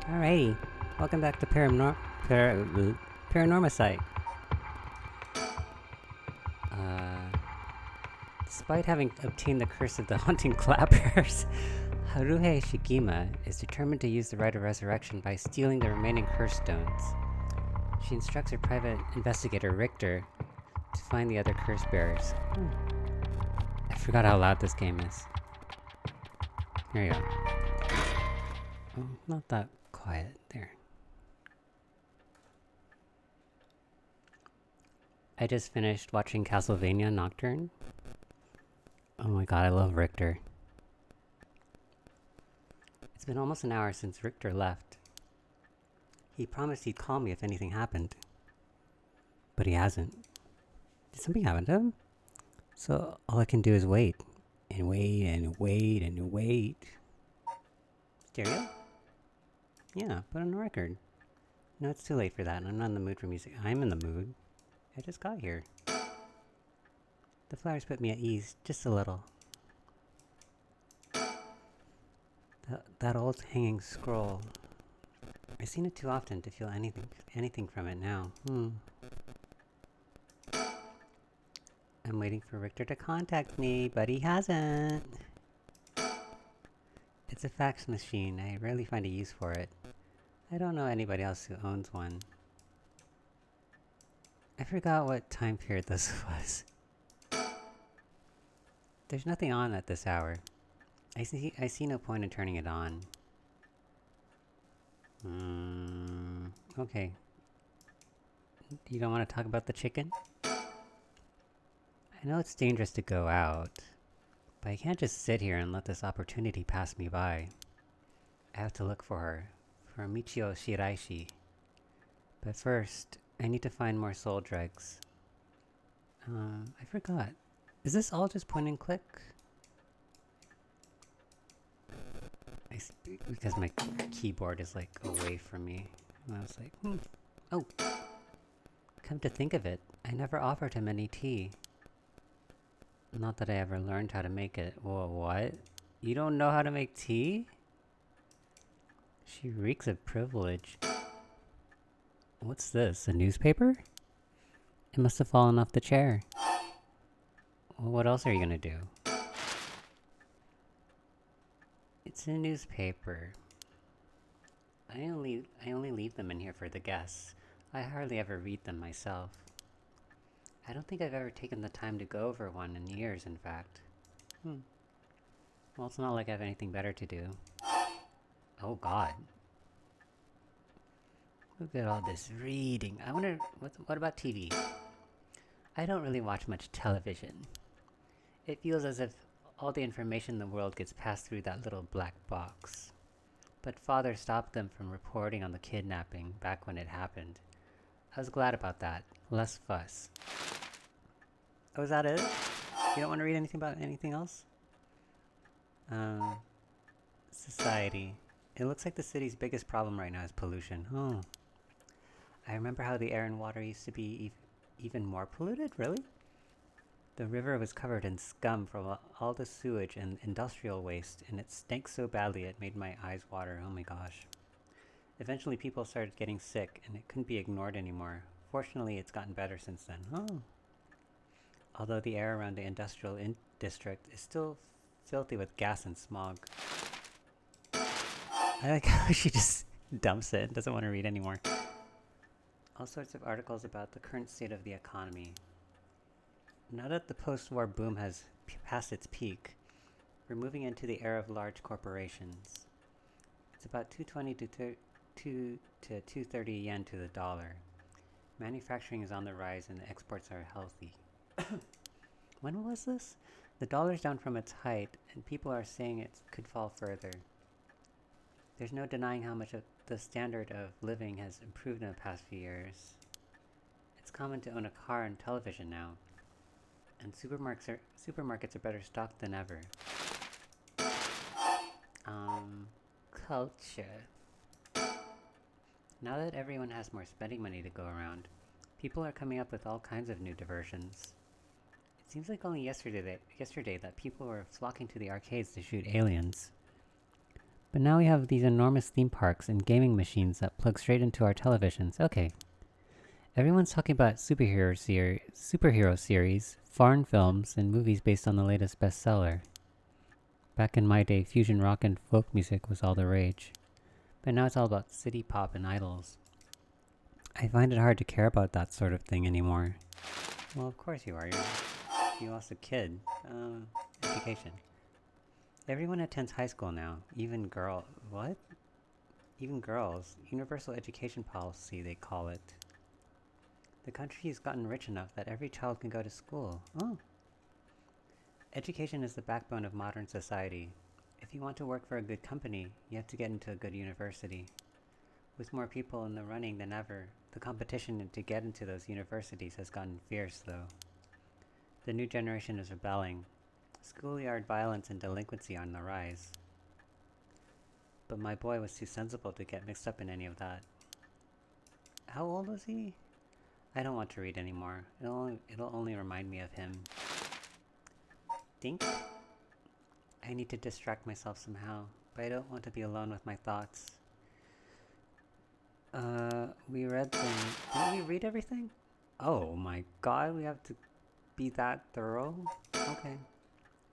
Alrighty, welcome back to Paranormasight. Despite having obtained the curse of the haunting clappers, Haruhe Shigima is determined to use the rite of resurrection by stealing the remaining curse stones. She instructs her private investigator Richter to find the other curse bearers. I forgot how loud this game is. There you go. Oh, not that quiet. There. I just finished watching Castlevania Nocturne. Oh my god, I love Richter. It's been almost an hour since Richter left. He promised he'd call me if anything happened. But he hasn't. Did something happen to him? So all I can do is wait. And wait and wait and wait. Stereo? Yeah, put on the record. No, it's too late for that. I'm not in the mood for music. I'm in the mood. I just got here. The flowers put me at ease, just a little. That old hanging scroll. I've seen it too often to feel anything from it now. I'm waiting for Richter to contact me, but he hasn't. It's a fax machine. I rarely find a use for it. I don't know anybody else who owns one. I forgot what time period this was. There's nothing on at this hour. I see no point in turning it on. Okay. You don't want to talk about the chicken? I know it's dangerous to go out, but I can't just sit here and let this opportunity pass me by. I have to look for her, for Michio Shiraishi. But first, I need to find more soul dregs. I forgot. Is this all just point and click? Because my keyboard is like away from me. And I was like, Oh! Come to think of it, I never offered him any tea. Not that I ever learned how to make it. Whoa, what? You don't know how to make tea? She reeks of privilege. What's this, a newspaper? It must have fallen off the chair. Well, what else are you gonna do? It's a newspaper. I only leave them in here for the guests. I hardly ever read them myself. I don't think I've ever taken the time to go over one in years, in fact. Well, it's not like I have anything better to do. Oh god. Look at all this reading. I wonder, what about TV? I don't really watch much television. It feels as if all the information in the world gets passed through that little black box. But Father stopped them from reporting on the kidnapping back when it happened. I was glad about that. Less fuss. Oh, is that it? You don't want to read anything about anything else? Society. It looks like the city's biggest problem right now is pollution. Oh. I remember how the air and water used to be even more polluted, really? The river was covered in scum from all the sewage and industrial waste, and it stank so badly it made my eyes water. Oh my gosh. Eventually people started getting sick, and it couldn't be ignored anymore. Fortunately, it's gotten better since then. Oh. Although the air around the industrial district is still filthy with gas and smog. I like how she just dumps it and doesn't want to read anymore. All sorts of articles about the current state of the economy. Now that the post-war boom has passed its peak, we're moving into the era of large corporations. It's about 220 to 230 yen to the dollar. Manufacturing is on the rise and the exports are healthy. When was this? The dollar's down from its height, and people are saying it could fall further. There's no denying how much of the standard of living has improved in the past few years. It's common to own a car and television now, and supermarkets are better stocked than ever. Culture. Now that everyone has more spending money to go around, people are coming up with all kinds of new diversions. It seems like only yesterday that people were flocking to the arcades to shoot aliens. But now we have these enormous theme parks and gaming machines that plug straight into our televisions. Okay. Everyone's talking about superhero series, foreign films, and movies based on the latest bestseller. Back in my day, fusion rock and folk music was all the rage. But now it's all about city pop and idols. I find it hard to care about that sort of thing anymore. Well, of course you are. You lost a kid. Education. Everyone attends high school now. Even what? Even girls. Universal education policy, they call it. The country has gotten rich enough that every child can go to school. Oh. Education is the backbone of modern society. If you want to work for a good company, you have to get into a good university. With more people in the running than ever, the competition to get into those universities has gotten fierce, though. The new generation is rebelling. Schoolyard violence and delinquency are on the rise. But my boy was too sensible to get mixed up in any of that. How old was he? I don't want to read anymore. It'll only remind me of him. Dink? I need to distract myself somehow, but I don't want to be alone with my thoughts. We read Didn't we read everything? Oh my god, we have to be that thorough? Okay.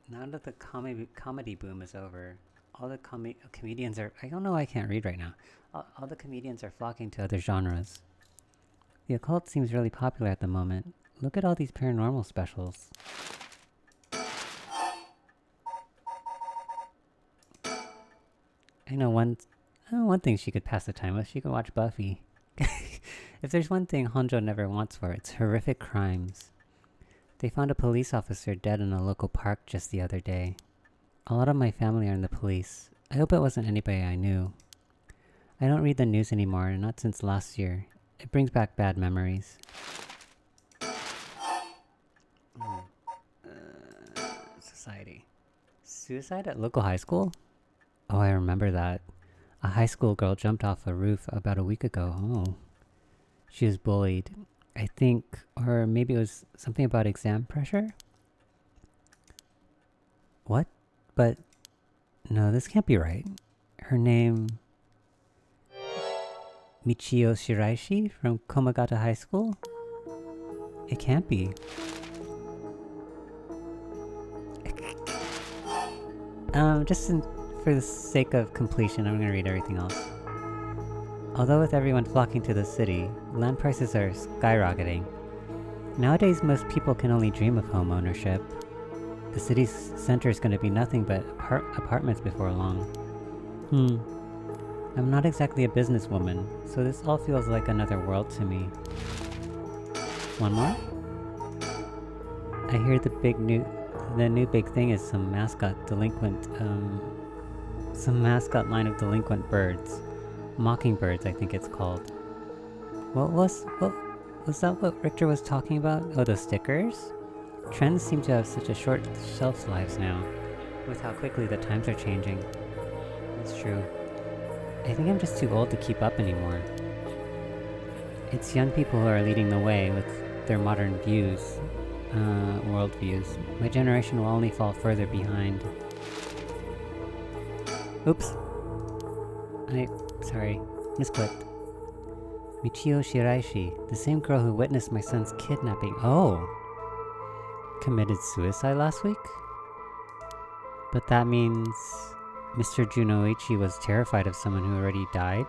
Now that the comedy boom is over, all the comedians are... I don't know why I can't read right now. All the comedians are flocking to other genres. The occult seems really popular at the moment. Look at all these paranormal specials. I know one thing she could pass the time with. She could watch Buffy. If there's one thing Honjo never wants for, it's horrific crimes. They found a police officer dead in a local park just the other day. A lot of my family are in the police. I hope it wasn't anybody I knew. I don't read the news anymore, not since last year. It brings back bad memories. Society. Suicide at local high school? Oh, I remember that. A high school girl jumped off a roof about a week ago. Oh. She was bullied. I think, or maybe it was something about exam pressure? What? But, no, this can't be right. Her name... Michio Shiraishi from Komagata High School? It can't be. For the sake of completion, I'm gonna read everything else. Although with everyone flocking to the city, land prices are skyrocketing. Nowadays, most people can only dream of home ownership. The city's center is gonna be nothing but apartments before long. I'm not exactly a businesswoman, so this all feels like another world to me. One more? I hear the new big thing is some mascot line of delinquent birds. Mockingbirds, I think it's called. Was that what Richter was talking about? Oh, the stickers? Trends seem to have such a short shelf lives now, with how quickly the times are changing. That's true. I think I'm just too old to keep up anymore. It's young people who are leading the way with their modern worldviews. My generation will only fall further behind. Oops. Sorry. Misclicked. Michio Shiraishi, the same girl who witnessed my son's kidnapping. Oh! Committed suicide last week? But that means... Mr. Junoichi was terrified of someone who already died?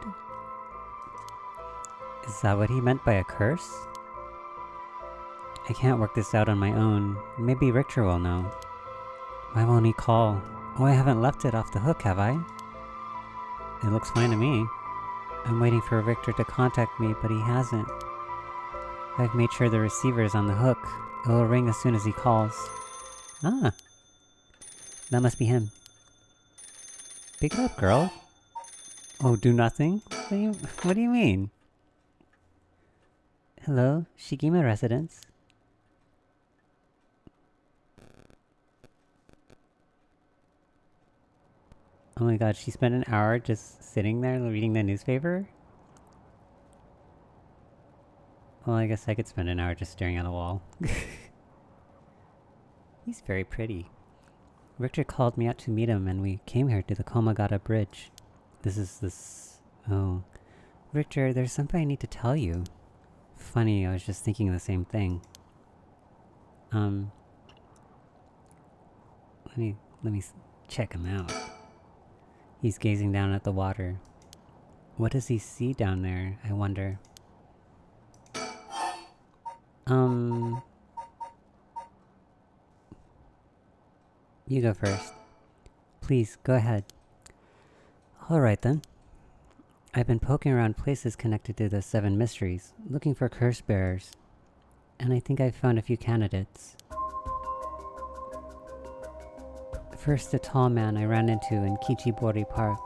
Is that what he meant by a curse? I can't work this out on my own. Maybe Richter will know. Why won't he call? Oh, I haven't left it off the hook, have I? It looks fine to me. I'm waiting for Richter to contact me, but he hasn't. I've made sure the receiver is on the hook. It will ring as soon as he calls. Ah! That must be him. Pick it up, girl. Oh, do nothing? What do you mean? Hello, Shigima residence. Oh my god, she spent an hour just sitting there reading the newspaper? Well, I guess I could spend an hour just staring at a wall. He's very pretty. Richter called me out to meet him and we came here to the Komagata Bridge. this. Oh. Richter, there's something I need to tell you. Funny, I was just thinking the same thing. Let me check him out. He's gazing down at the water. What does he see down there, I wonder? You go first. Please, go ahead. Alright then. I've been poking around places connected to the Seven Mysteries, looking for curse bearers. And I think I've found a few candidates. First, a tall man I ran into in Kichibori Park.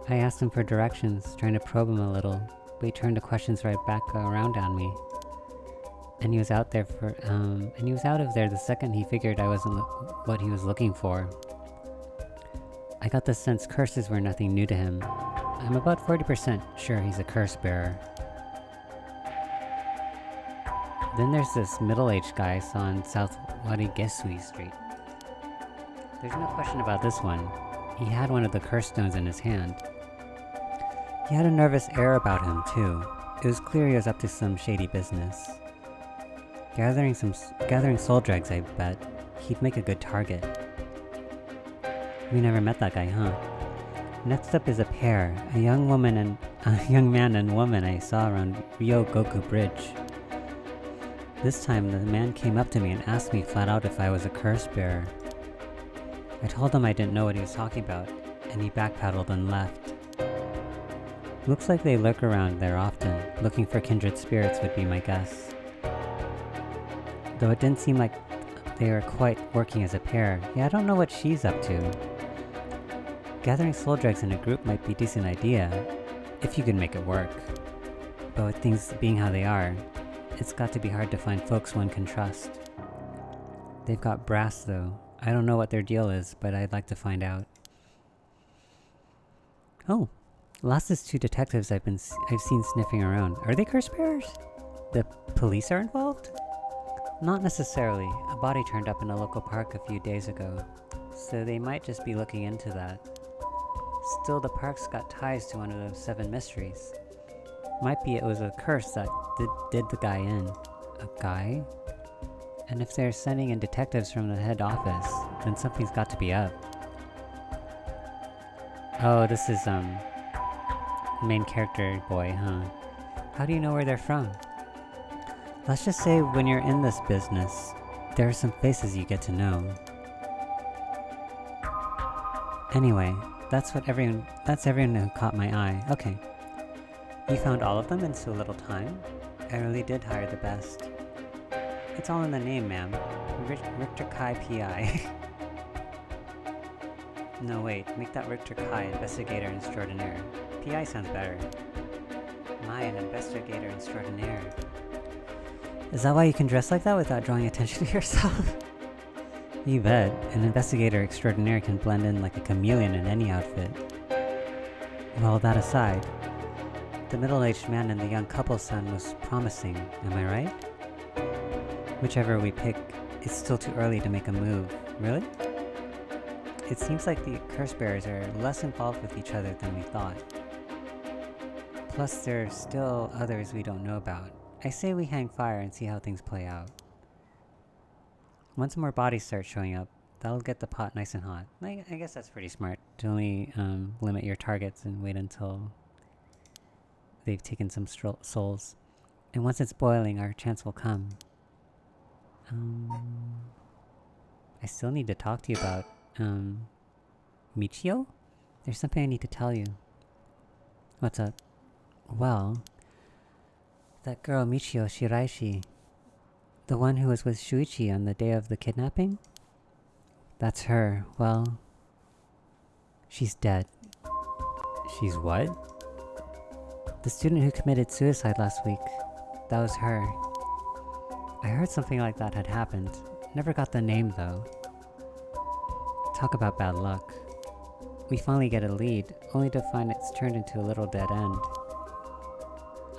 I asked him for directions, trying to probe him a little, but he turned the questions right back around on me. And he was out of there the second he figured I wasn't what he was looking for. I got the sense curses were nothing new to him. I'm about 40% sure he's a curse bearer. Then there's this middle-aged guy I saw on South Warigesui Street. There's no question about this one. He had one of the curse stones in his hand. He had a nervous air about him, too. It was clear he was up to some shady business. Gathering soul dregs, I bet. He'd make a good target. We never met that guy, huh? Next up is a pair, a young man and woman I saw around Ryogoku Bridge. This time, the man came up to me and asked me flat out if I was a curse bearer. I told him I didn't know what he was talking about, and he backpedaled and left. Looks like they lurk around there often. Looking for kindred spirits would be my guess. Though it didn't seem like they were quite working as a pair. Yeah, I don't know what she's up to. Gathering soul dregs in a group might be a decent idea, if you can make it work. But with things being how they are, it's got to be hard to find folks one can trust. They've got brass though. I don't know what their deal is, but I'd like to find out. Oh, last is two detectives I've seen sniffing around. Are they curse bearers? The police are involved? Not necessarily. A body turned up in a local park a few days ago, so they might just be looking into that. Still, the park's got ties to one of those Seven Mysteries. Might be it was a curse that did the guy in. A guy? And if they're sending in detectives from the head office, then something's got to be up. Oh, this is, main character boy, huh? How do you know where they're from? Let's just say when you're in this business, there are some faces you get to know. Anyway, that's everyone who caught my eye. Okay. You found all of them in so little time? I really did hire the best. It's all in the name, ma'am. Richter Kai P.I. No, wait. Make that Richter Kai Investigator Extraordinaire. P.I. sounds better. My, an Investigator Extraordinaire. Is that why you can dress like that without drawing attention to yourself? You bet. An Investigator Extraordinaire can blend in like a chameleon in any outfit. Well, that aside, the middle-aged man and the young couple's son was promising, am I right? Whichever we pick, it's still too early to make a move. Really? It seems like the curse bearers are less involved with each other than we thought. Plus, there are still others we don't know about. I say we hang fire and see how things play out. Once more bodies start showing up, that'll get the pot nice and hot. I guess that's pretty smart, to only limit your targets and wait until they've taken some souls. And once it's boiling, our chance will come. I still need to talk to you about, Michio? There's something I need to tell you. What's up? Well, that girl Michio Shiraishi, the one who was with Shuichi on the day of the kidnapping? That's her. Well, she's dead. She's what? The student who committed suicide last week. That was her. I heard something like that had happened. Never got the name though. Talk about bad luck. We finally get a lead, only to find it's turned into a little dead end.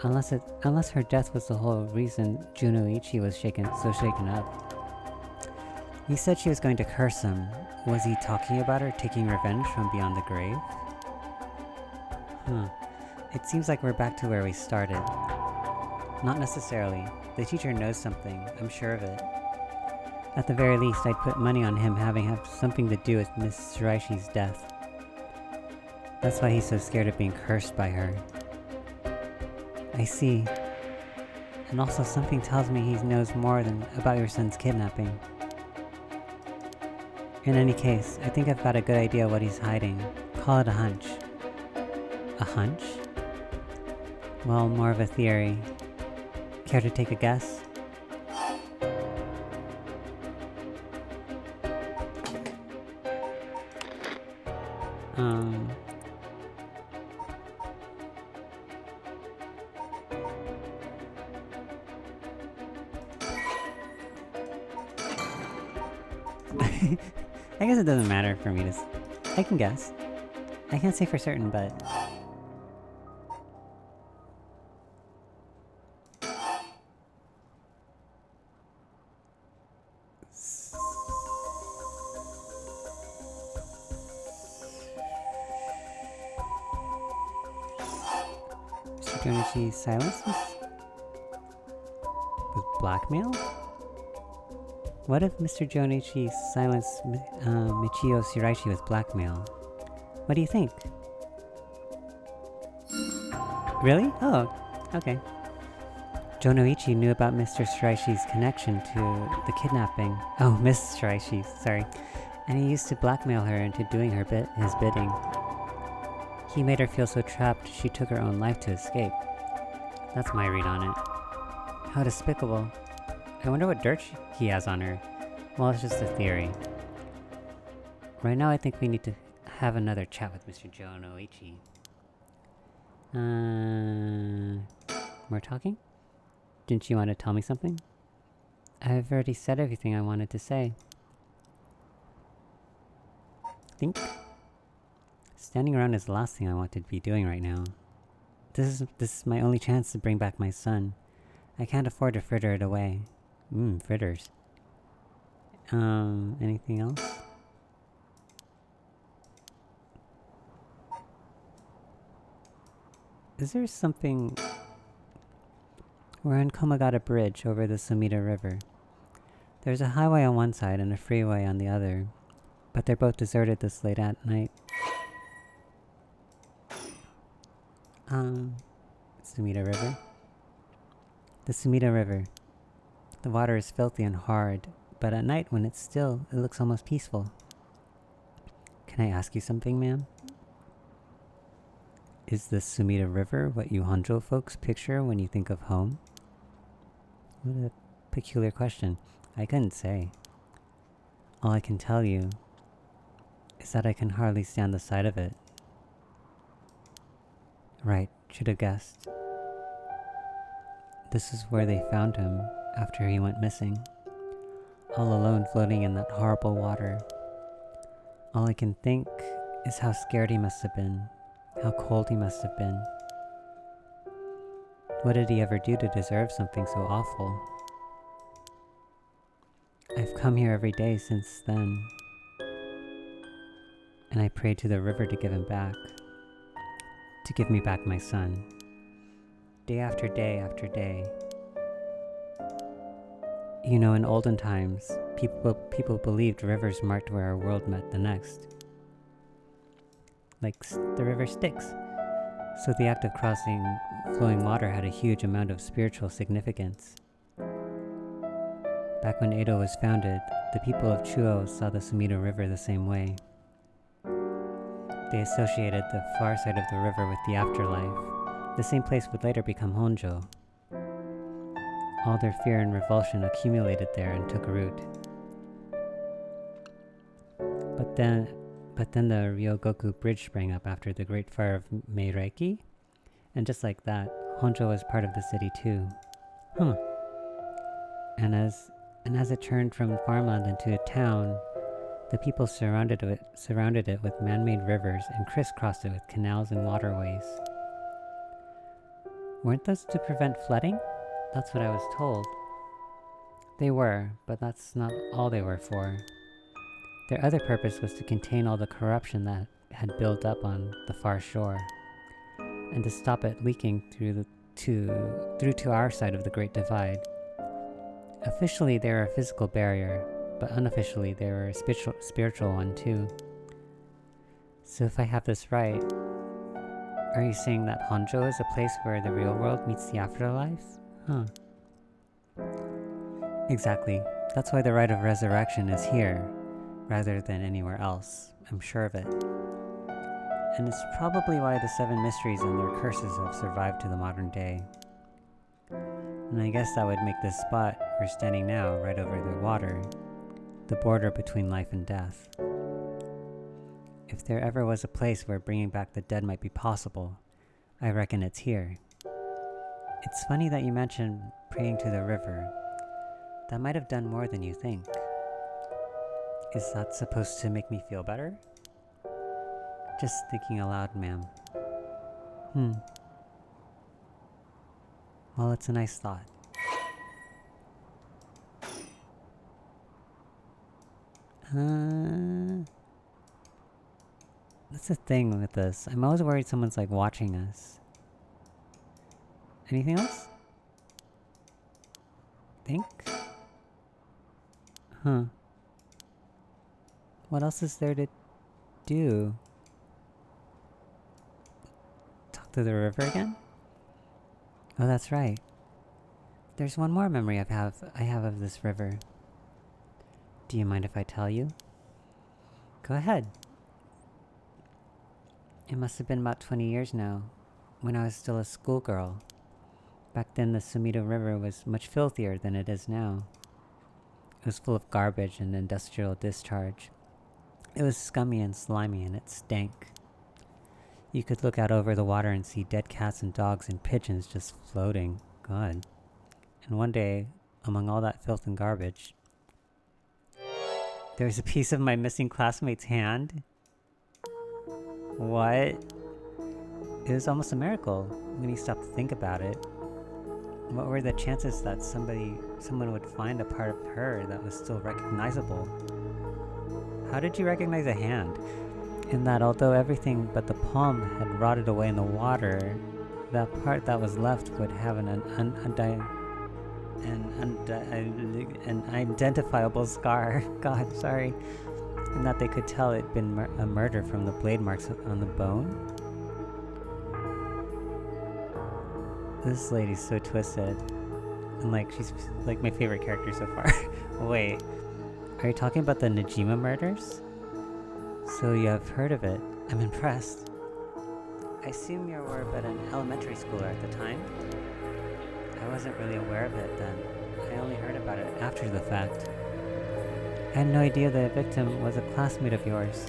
Unless her death was the whole reason Junoichi was so shaken up. He said she was going to curse him. Was he talking about her taking revenge from beyond the grave? It seems like we're back to where we started. Not necessarily. The teacher knows something, I'm sure of it. At the very least, I'd put money on him having something to do with Miss Shiraishi's death. That's why he's so scared of being cursed by her. I see. And also something tells me he knows more than about your son's kidnapping. In any case, I think I've got a good idea what he's hiding. Call it a hunch. A hunch? Well, more of a theory. Care to take a guess? I guess it doesn't matter for me to... I can guess. I can't say for certain, but... Mr. Jonichi's silence was blackmail? What if Mr. Jonichi silenced Michio Shiraishi with blackmail? What do you think? Really? Oh, okay. Jonoichi knew about Mr. Shiraishi's connection to the kidnapping. Oh, Miss Shiraishi, sorry. And he used to blackmail her into doing his bidding. He made her feel so trapped she took her own life to escape. That's my read on it. How despicable. I wonder what dirt he has on her. Well, it's just a theory. Right now I think we need to have another chat with Mr. Jonoichi. More talking? Didn't you want to tell me something? I've already said everything I wanted to say. Think? Standing around is the last thing I want to be doing right now. This is my only chance to bring back my son. I can't afford to fritter it away. Fritters. Anything else? Is there something... We're on Komagata Bridge over the Sumida River. There's a highway on one side and a freeway on the other, but they're both deserted this late at night. Sumida River? The Sumida River. The water is filthy and hard, but at night when it's still, it looks almost peaceful. Can I ask you something, ma'am? Is the Sumida River what you Honjo folks picture when you think of home? What a peculiar question. I couldn't say. All I can tell you is that I can hardly stand the sight of it. Right, should have guessed. This is where they found him after he went missing. All alone floating in that horrible water. All I can think is how scared he must have been. How cold he must have been. What did he ever do to deserve something so awful? I've come here every day since then. And I prayed to the river to give him back. To give me back my son. Day after day after day. You know, in olden times, people believed rivers marked where our world met the next. Like the river Styx. So the act of crossing flowing water had a huge amount of spiritual significance. Back when Edo was founded, the people of Chuo saw the Sumida River the same way. They associated the far side of the river with the afterlife. The same place would later become Honjo. All their fear and revulsion accumulated there and took root. But then the Ryogoku Bridge sprang up after the Great Fire of Meireki, and just like that, Honjo was part of the city too. And as it turned from farmland into a town, the people surrounded it with man-made rivers and crisscrossed it with canals and waterways. Weren't those to prevent flooding? That's what I was told. They were, but that's not all they were for. Their other purpose was to contain all the corruption that had built up on the far shore. and to stop it leaking through to our side of the Great Divide. Officially, they're a physical barrier, but unofficially, they're a spiritual one too. So if I have this right, are you saying that Honjo is a place where the real world meets the afterlife? Huh. Exactly. That's why the rite of resurrection is here, rather than anywhere else. I'm sure of it. And it's probably why the Seven Mysteries and their curses have survived to the modern day. And I guess that would make this spot we're standing now right over the water, the border between life and death. If there ever was a place where bringing back the dead might be possible, I reckon it's here. It's funny that you mentioned praying to the river. That might have done more than you think. Is that supposed to make me feel better? Just thinking aloud, ma'am. Well, it's a nice thought. That's the thing with this. I'm always worried someone's like watching us. Anything else? Think? Huh. What else is there to do? Talk to the river again? Oh, that's right. There's one more memory I have of this river. Do you mind if I tell you? Go ahead. It must have been about 20 years now, when I was still a schoolgirl. Back then the Sumida River was much filthier than it is now. It was full of garbage and industrial discharge. It was scummy and slimy and it stank. You could look out over the water and see dead cats and dogs and pigeons just floating. God. And one day, among all that filth and garbage, there was a piece of my missing classmate's hand. What? It was almost a miracle when you stopped to think about it. What were the chances that someone would find a part of her that was still recognizable? How did you recognize a hand? In that although everything but the palm had rotted away in the water, that part that was left would have an identifiable scar. God, sorry. And that they could tell it'd been a murder from the blade marks on the bone. This lady's so twisted. And like, she's like my favorite character so far. Wait, are you talking about the Najima murders? So you have heard of it. I'm impressed. I assume you were but an elementary schooler at the time? I wasn't really aware of it then. I only heard about it after the fact. I had no idea the victim was a classmate of yours.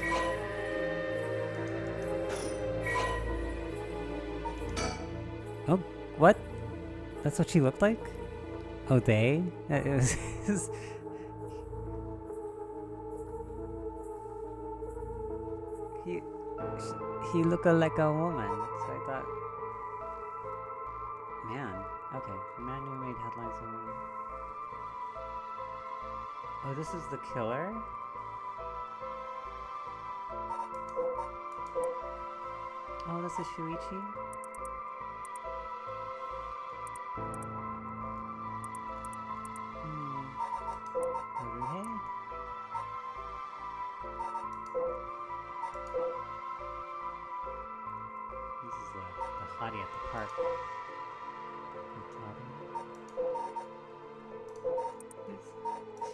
Oh, what? That's what she looked like? Oh, they? It was... He looked like a woman, so I thought... Man, okay. The man who made headlines on... Oh, this is the killer? Oh, this is Shuichi? Haruhe? This is the hottie at the park.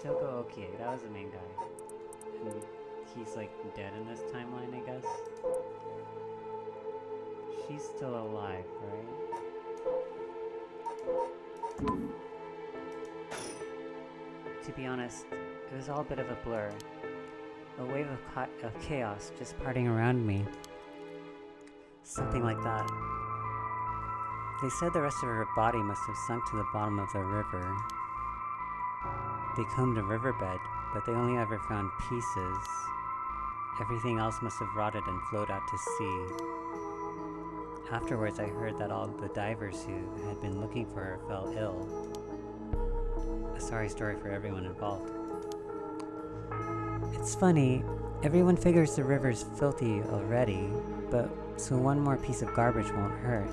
Shoko Okie, that was the main guy. And he's like dead in this timeline, I guess. She's still alive, right? To be honest, it was all a bit of a blur. A wave of chaos just parting around me. Something like that. They said the rest of her body must have sunk to the bottom of the river. They combed the riverbed, but they only ever found pieces. Everything else must have rotted and flowed out to sea. Afterwards, I heard that all the divers who had been looking for her fell ill. A sorry story for everyone involved. It's funny, everyone figures the river's filthy already, but so one more piece of garbage won't hurt.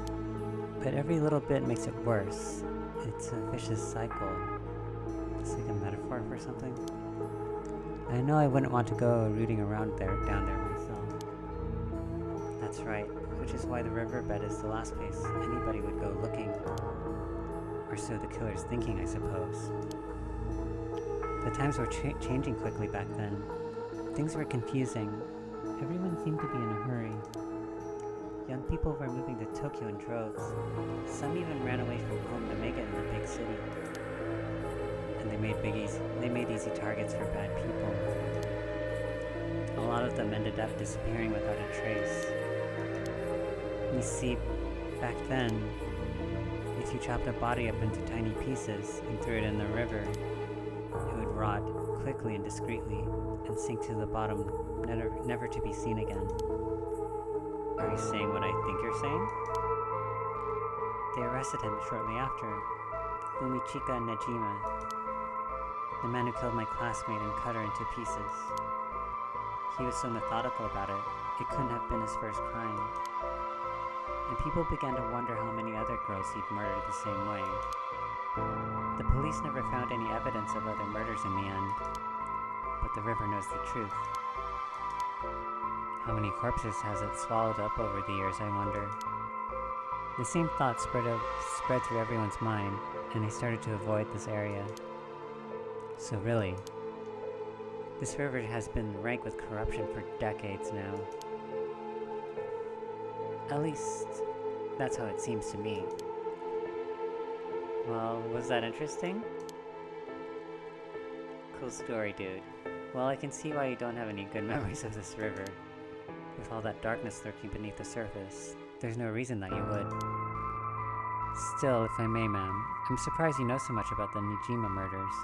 But every little bit makes it worse. It's a vicious cycle. It's like a metaphor for something. I know I wouldn't want to go rooting around down there myself. That's right, which is why the riverbed is the last place anybody would go looking. Or so the killer's thinking, I suppose. The times were changing quickly back then. Things were confusing. Everyone seemed to be in a hurry. Young people were moving to Tokyo in droves. Some even ran away from home to make it in the big city. And they made easy targets for bad people. A lot of them ended up disappearing without a trace. You see, back then, if you chopped a body up into tiny pieces and threw it in the river, it would rot quickly and discreetly and sink to the bottom, never to be seen again. Are you saying what I think you're saying? They arrested him shortly after. Fumichika Nejima, the man who killed my classmate and cut her into pieces. He was so methodical about it, it couldn't have been his first crime. And people began to wonder how many other girls he'd murdered the same way. The police never found any evidence of other murders in the end, but the river knows the truth. How many corpses has it swallowed up over the years, I wonder? The same thought spread through everyone's mind, and they started to avoid this area. So really, this river has been rank with corruption for decades now. At least, that's how it seems to me. Well, was that interesting? Cool story, dude. Well, I can see why you don't have any good memories of this river. With all that darkness lurking beneath the surface, there's no reason that you would. Still, if I may, ma'am, I'm surprised you know so much about the Nijima murders.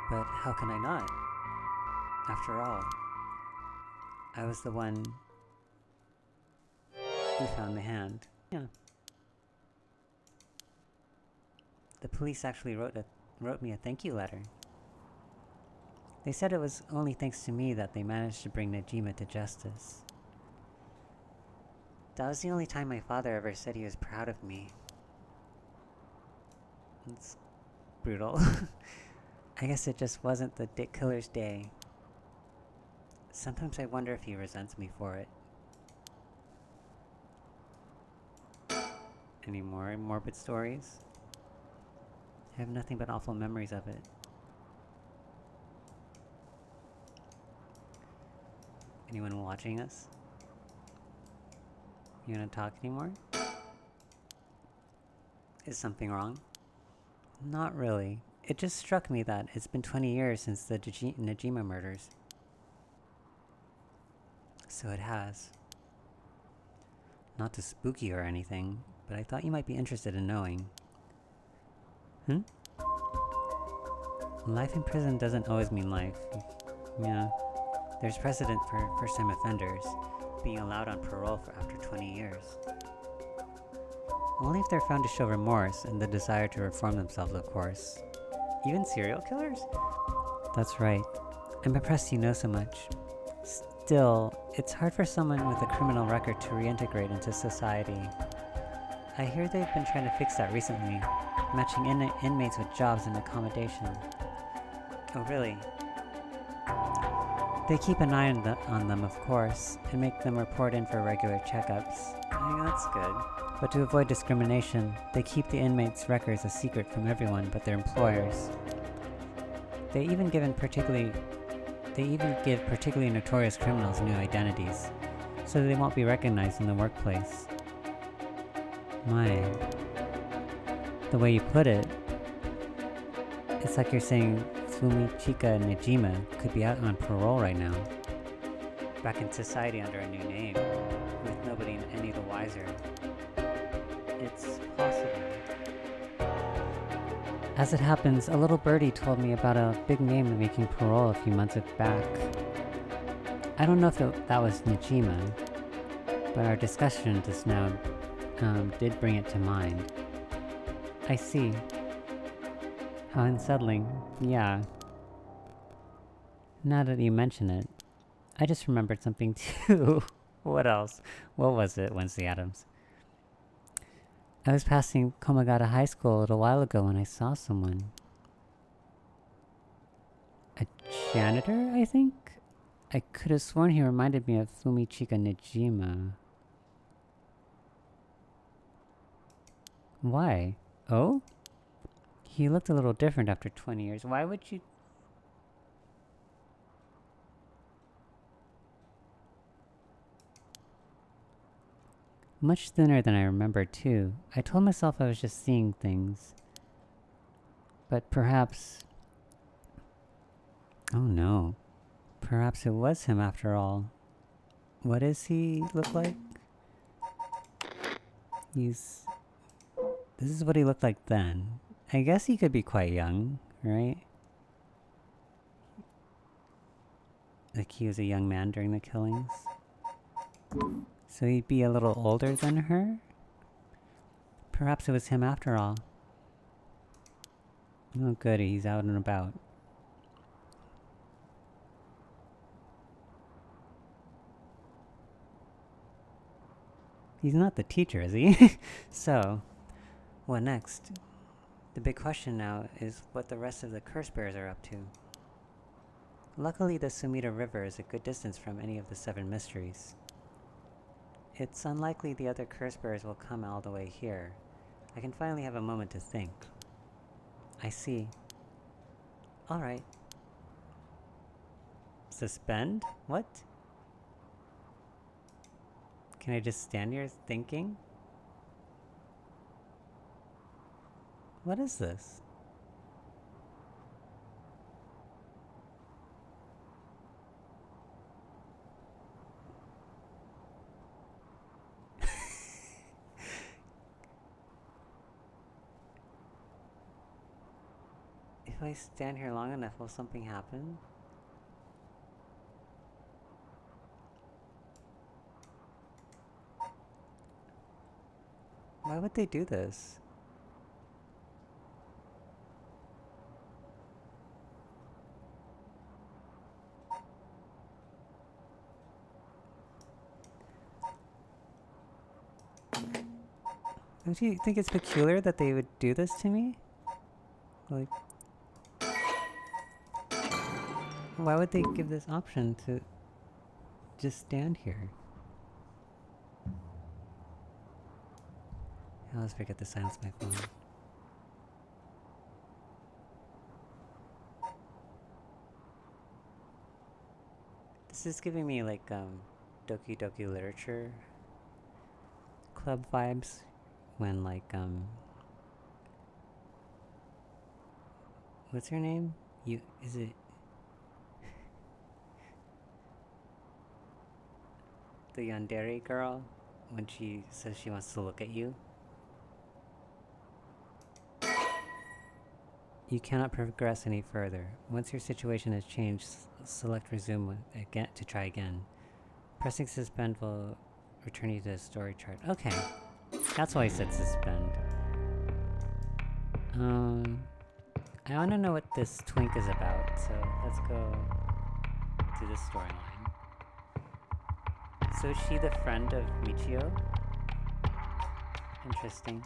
But how can I not? After all, I was the one who found the hand. Yeah. The police actually wrote me a thank you letter. They said it was only thanks to me that they managed to bring Nejima to justice. That was the only time my father ever said he was proud of me. It's brutal. I guess it just wasn't the dick killer's day. Sometimes I wonder if he resents me for it. Any more morbid stories? I have nothing but awful memories of it. Anyone watching us? You wanna talk anymore? Is something wrong? Not really. It just struck me that it's been 20 years since the Nejima murders. So it has. Not to spook you or anything, but I thought you might be interested in knowing. Life in prison doesn't always mean life. Yeah. There's precedent for first-time offenders being allowed on parole for after 20 years. Only if they're found to show remorse and the desire to reform themselves, of course. Even serial killers? That's right. I'm impressed you know so much. Still, it's hard for someone with a criminal record to reintegrate into society. I hear they've been trying to fix that recently, matching inmates with jobs and accommodation. Oh, really? They keep an eye on them, of course, and make them report in for regular checkups. I think that's good. But to avoid discrimination, they keep the inmates' records a secret from everyone but their employers. They even give particularly notorious criminals new identities, so they won't be recognized in the workplace. My, the way you put it, it's like you're saying Fumichika Nejima could be out on parole right now, back in society under a new name, with nobody any the wiser. It's possible. As it happens, a little birdie told me about a big name making parole a few months back. I don't know if that was Nejima, but our discussion just now did bring it to mind. I see. How unsettling. Yeah. Now that you mention it, I just remembered something too. What else? What was it, Wednesday Adams? I was passing Komagata High School a little while ago when I saw someone. A janitor, I think? I could have sworn he reminded me of Fumichika Nijima. Why? Oh? He looked a little different after 20 years. Why would you... Much thinner than I remembered, too. I told myself I was just seeing things. But perhaps... Oh no. Perhaps it was him after all. What does he look like? This is what he looked like then. I guess he could be quite young, right? Like he was a young man during the killings. So he'd be a little older than her? Perhaps it was him after all. Oh goody, he's out and about. He's not the teacher, is he? So, what next? The big question now is what the rest of the curse bearers are up to. Luckily, the Sumida River is a good distance from any of the Seven Mysteries. It's unlikely the other curse bearers will come all the way here. I can finally have a moment to think. I see. Alright. Suspend? What? Can I just stand here thinking? What is this? If I stand here long enough, will something happen? Why would they do this? Don't you think it's peculiar that they would do this to me? Like... Why would they give this option to just stand here? I always forget to silence my phone. This is giving me like Doki Doki Literature Club vibes when like what's her name? Is it the yandere girl when she says she wants to look at you? You cannot progress any further. Once your situation has changed, select resume again to try again. Pressing suspend will return you to the story chart. Okay. That's why I said suspend. I want to know what this twink is about, so let's go to the storyline. So is she the friend of Michio? Interesting.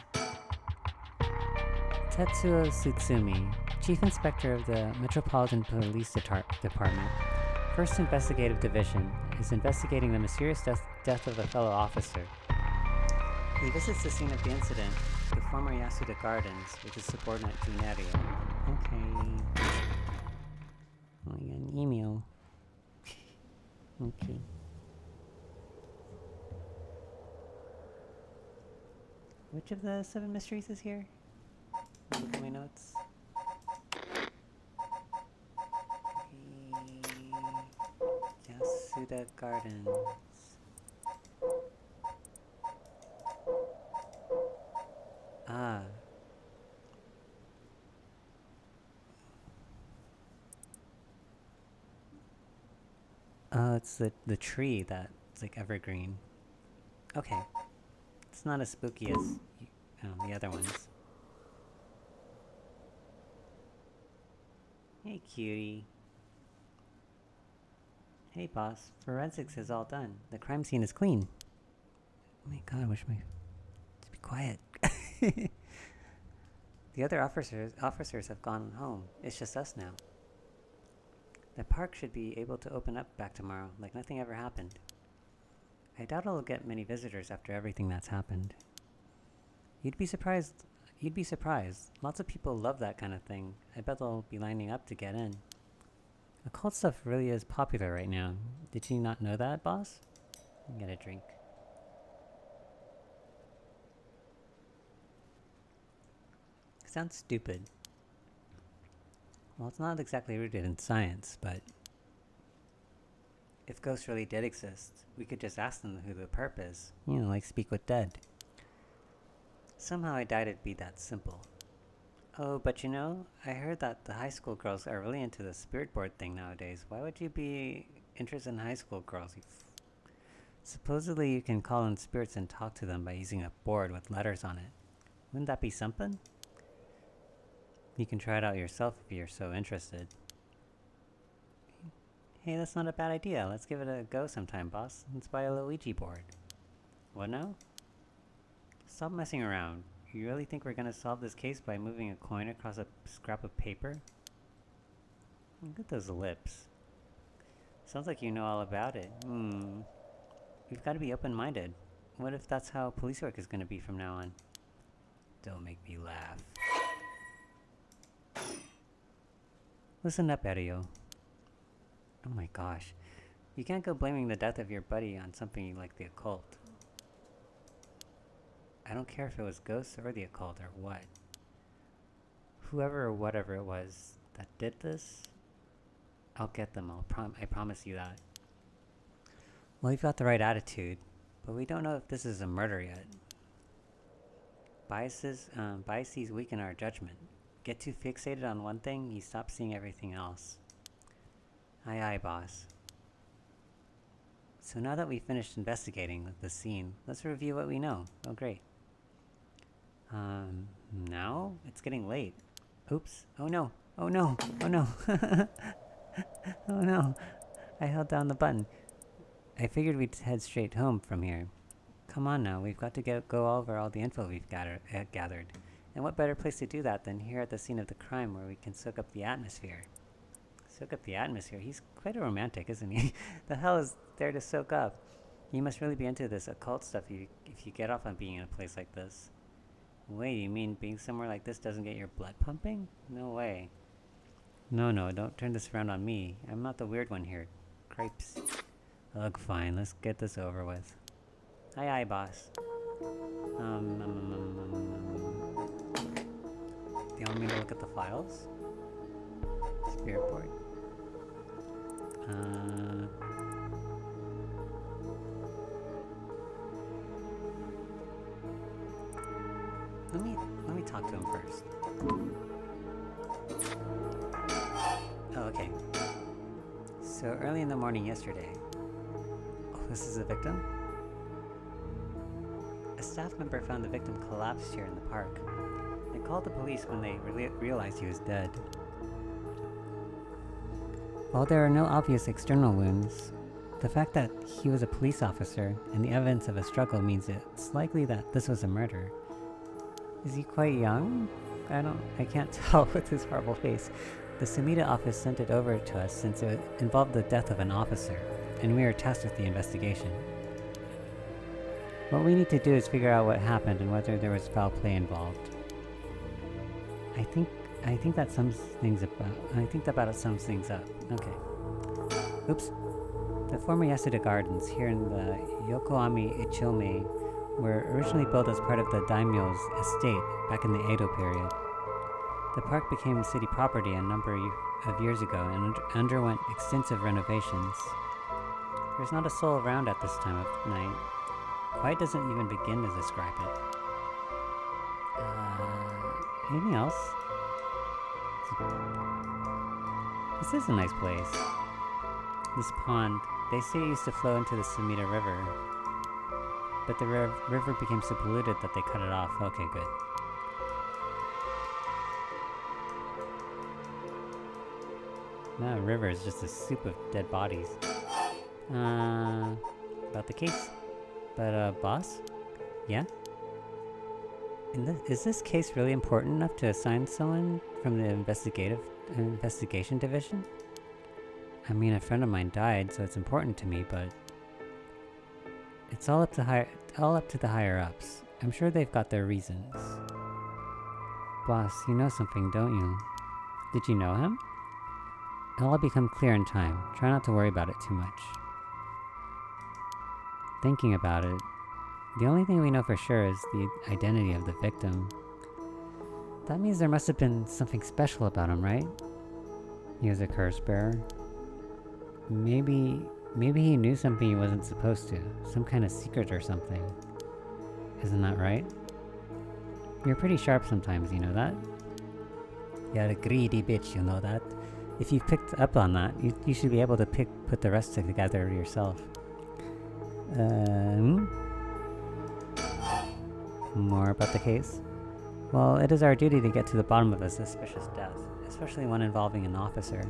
Tetsuo Tsutsumi, Chief Inspector of the Metropolitan Police Department, 1st Investigative Division, is investigating the mysterious death of a fellow officer. He visits the scene of the incident, the former Yasuda Gardens, which is subordinate to Nerio. Okay. Oh, I got an email. Okay. Which of the 7 mysteries is here? Look at my notes. Yasuda Gardens. Ah. Oh, it's the tree that's like evergreen. Okay. It's not as spooky as the other ones. Hey, cutie. Hey boss, forensics is all done. The crime scene is clean. Oh my god, I wish to be quiet. The other officers have gone home. It's just us now. The park should be able to open up back tomorrow, like nothing ever happened. I doubt it'll get many visitors after everything that's happened. You'd be surprised. Lots of people love that kind of thing. I bet they'll be lining up to get in. Occult stuff really is popular right now. Did you not know that, boss? Get a drink. Sounds stupid. Well, it's not exactly rooted in science, but if ghosts really did exist, we could just ask them who the perp is. You know, like speak with dead. Somehow I doubt it'd be that simple. Oh, but you know, I heard that the high school girls are really into the spirit board thing nowadays. Why would you be interested in high school girls? Supposedly you can call in spirits and talk to them by using a board with letters on it. Wouldn't that be something? You can try it out yourself if you're so interested. Hey, that's not a bad idea. Let's give it a go sometime, boss. Let's buy a little Ouija board. What now? Stop messing around. You really think we're gonna solve this case by moving a coin across a scrap of paper? Look at those lips. Sounds like you know all about it. We've got to be open-minded. What if that's how police work is gonna be from now on? Don't make me laugh. Listen up, Erio. Oh my gosh. You can't go blaming the death of your buddy on something like the occult. I don't care if it was ghosts or the occult or what. Whoever or whatever it was that did this, I'll get them. I promise you that. Well, you've got the right attitude, but we don't know if this is a murder yet. Biases weaken our judgment. Get too fixated on one thing, you stop seeing everything else. Aye aye, boss. So now that we've finished investigating the scene, let's review what we know. Oh great. Now? It's getting late. Oops. Oh no. Oh no. Oh no. Oh no. I held down the button. I figured we'd head straight home from here. Come on now, we've got to go over all the info we've gathered. And what better place to do that than here at the scene of the crime where we can soak up the atmosphere. Soak up the atmosphere? He's quite a romantic, isn't he? The hell is there to soak up? You must really be into this occult stuff if you get off on being in a place like this. Wait, you mean being somewhere like this doesn't get your blood pumping? No way. No, don't turn this around on me. I'm not the weird one here. Cripes. Ugh, fine, let's get this over with. Aye aye, boss. Do you want me to look at the files? Spirit board. Let me talk to him first. Oh, okay. So early in the morning yesterday. Oh, this is a victim? A staff member found the victim collapsed here in the park. They called the police when they realized he was dead. While there are no obvious external wounds, the fact that he was a police officer and the evidence of a struggle means it's likely that this was a murder. Is he quite young? I can't tell with his horrible face. The Sumida office sent it over to us since it involved the death of an officer, and we are tasked with the investigation. What we need to do is figure out what happened and whether there was foul play involved. I think that sums things up. Okay. Oops. The former Yasuda Gardens here in the Yokoami Ichome were originally built as part of the daimyo's estate back in the Edo period. The park became city property a number of years ago and underwent extensive renovations. There's not a soul around at this time of night. Quiet doesn't even begin to describe it. Anything else? This is a nice place. This pond, they say it used to flow into the Sumida River. But the river became so polluted that they cut it off. Okay, good. That river is just a soup of dead bodies. About the case. But, boss? Yeah? Is this case really important enough to assign someone from the investigation division? I mean, a friend of mine died, so it's important to me, but it's all up to the higher ups. I'm sure they've got their reasons. Boss, you know something, don't you? Did you know him? It'll all become clear in time. Try not to worry about it too much. Thinking about it, the only thing we know for sure is the identity of the victim. That means there must have been something special about him, right? He was a curse bearer. Maybe he knew something he wasn't supposed to. Some kind of secret or something. Isn't that right? You're pretty sharp sometimes, you know that? You're a greedy bitch, you know that? If you've picked up on that, you should be able to put the rest together yourself. More about the case? Well, it is our duty to get to the bottom of a suspicious death, especially one involving an officer.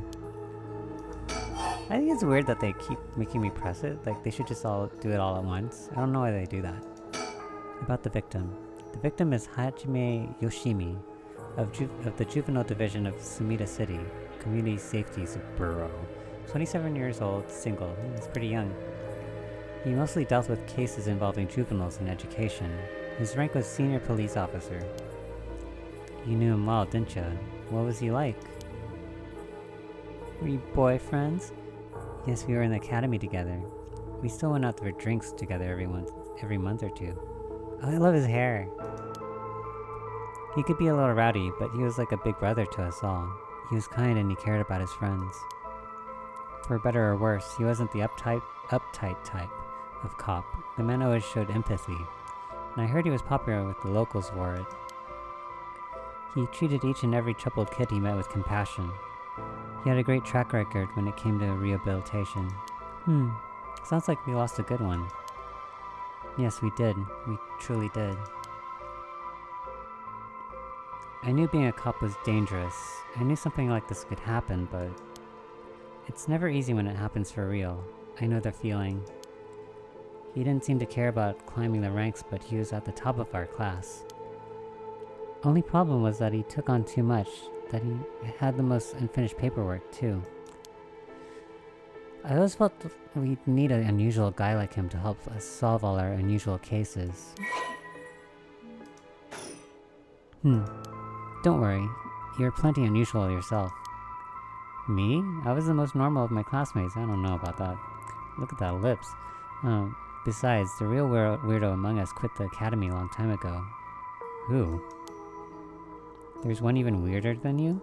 I think it's weird that they keep making me press it, like they should just all do it all at once. I don't know why they do that. About the victim. The victim is Hajime Yoshimi, of the Juvenile Division of Sumida City, Community Safety Bureau. 27 years old, single. He's pretty young. He mostly dealt with cases involving juveniles in education. His rank was senior police officer. You knew him well, didn't you? What was he like? Were you boyfriends? Yes, we were in the academy together. We still went out for drinks together every month or two. Oh, I love his hair. He could be a little rowdy, but he was like a big brother to us all. He was kind and he cared about his friends. For better or worse, he wasn't the uptight type of cop. The man always showed empathy, and I heard he was popular with the locals for it. He treated each and every troubled kid he met with compassion. He had a great track record when it came to rehabilitation. Sounds like we lost a good one. Yes, we did. We truly did. I knew being a cop was dangerous. I knew something like this could happen, but it's never easy when it happens for real. I know the feeling. He didn't seem to care about climbing the ranks, but he was at the top of our class. Only problem was that he took on too much, that he had the most unfinished paperwork, too. I always felt we'd need an unusual guy like him to help us solve all our unusual cases. Don't worry, you're plenty unusual yourself. Me? I was the most normal of my classmates. I don't know about that. Look at that lips. Besides, the real weirdo among us quit the academy a long time ago. Who? There's one even weirder than you?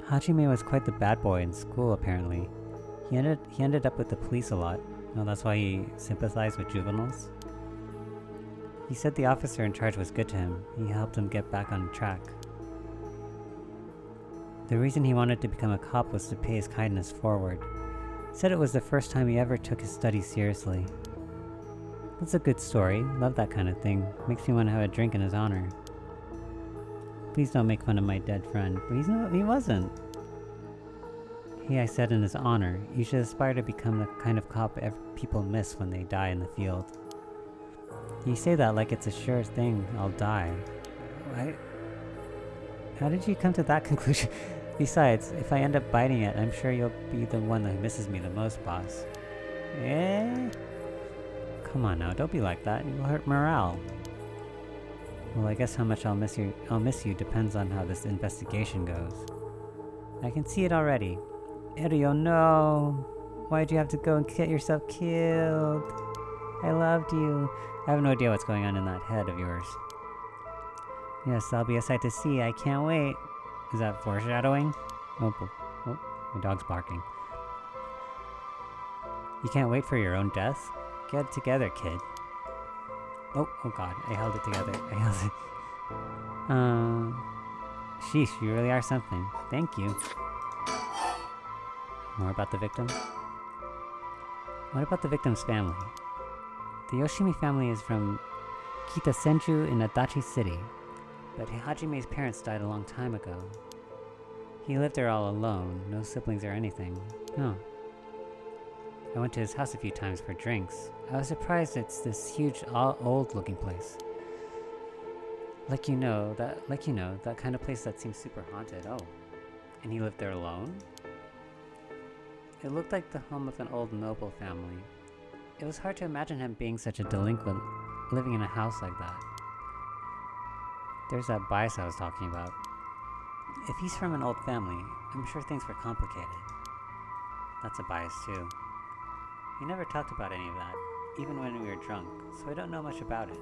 Hajime was quite the bad boy in school, apparently. He ended up with the police a lot. Well, that's why he sympathized with juveniles. He said the officer in charge was good to him. He helped him get back on track. The reason he wanted to become a cop was to pay his kindness forward. Said it was the first time he ever took his studies seriously. That's a good story. Love that kind of thing. Makes me want to have a drink in his honor. Please don't make fun of my dead friend. But he wasn't. Hey, I said in his honor. You should aspire to become the kind of cop people miss when they die in the field. You say that like it's a sure thing I'll die. How did you come to that conclusion? Besides, if I end up biting it, I'm sure you'll be the one that misses me the most, boss. Eh? Come on now, don't be like that. You'll hurt morale. Well, I guess how much I'll miss you depends on how this investigation goes. I can see it already. Erio, no! Why'd you have to go and get yourself killed? I loved you. I have no idea what's going on in that head of yours. Yes, that'll be a sight to see. I can't wait. Is that foreshadowing? Oh, my dog's barking. You can't wait for your own death? Get it together, kid. Oh god, I held it together. Sheesh, you really are something. Thank you. More about the victim? What about the victim's family? The Yoshimi family is from Kitasenju in Adachi City, but Hajime's parents died a long time ago. He lived there all alone, no siblings or anything. No. I went to his house a few times for drinks. I was surprised it's this huge, old-looking place. Like you know, that kind of place that seems super haunted. Oh. And he lived there alone? It looked like the home of an old noble family. It was hard to imagine him being such a delinquent, living in a house like that. There's that bias I was talking about. If he's from an old family, I'm sure things were complicated. That's a bias too. He never talked about any of that, even when we were drunk, so I don't know much about it.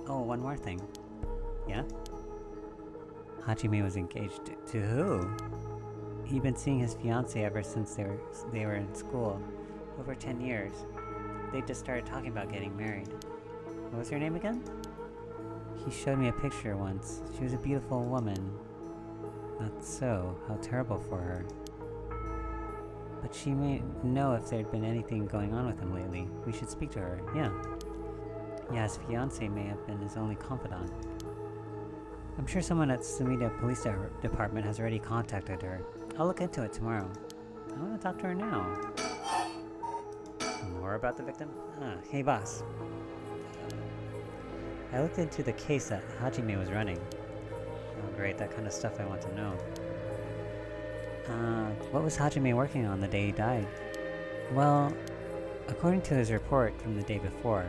Oh, one more thing. Yeah? Hajime was engaged to who? He'd been seeing his fiancée ever since they were in school. Over 10 years. They just started talking about getting married. What was her name again? He showed me a picture once. She was a beautiful woman. Not so. How terrible for her. But she may know if there'd been anything going on with him lately. We should speak to her. Yeah. Yeah, his fiancée may have been his only confidant. I'm sure someone at Sumida Police Department has already contacted her. I'll look into it tomorrow. I want to talk to her now. More about the victim? Hey boss. I looked into the case that Hajime was running. Oh great, that kind of stuff I want to know. What was Hajime working on the day he died? Well, according to his report from the day before,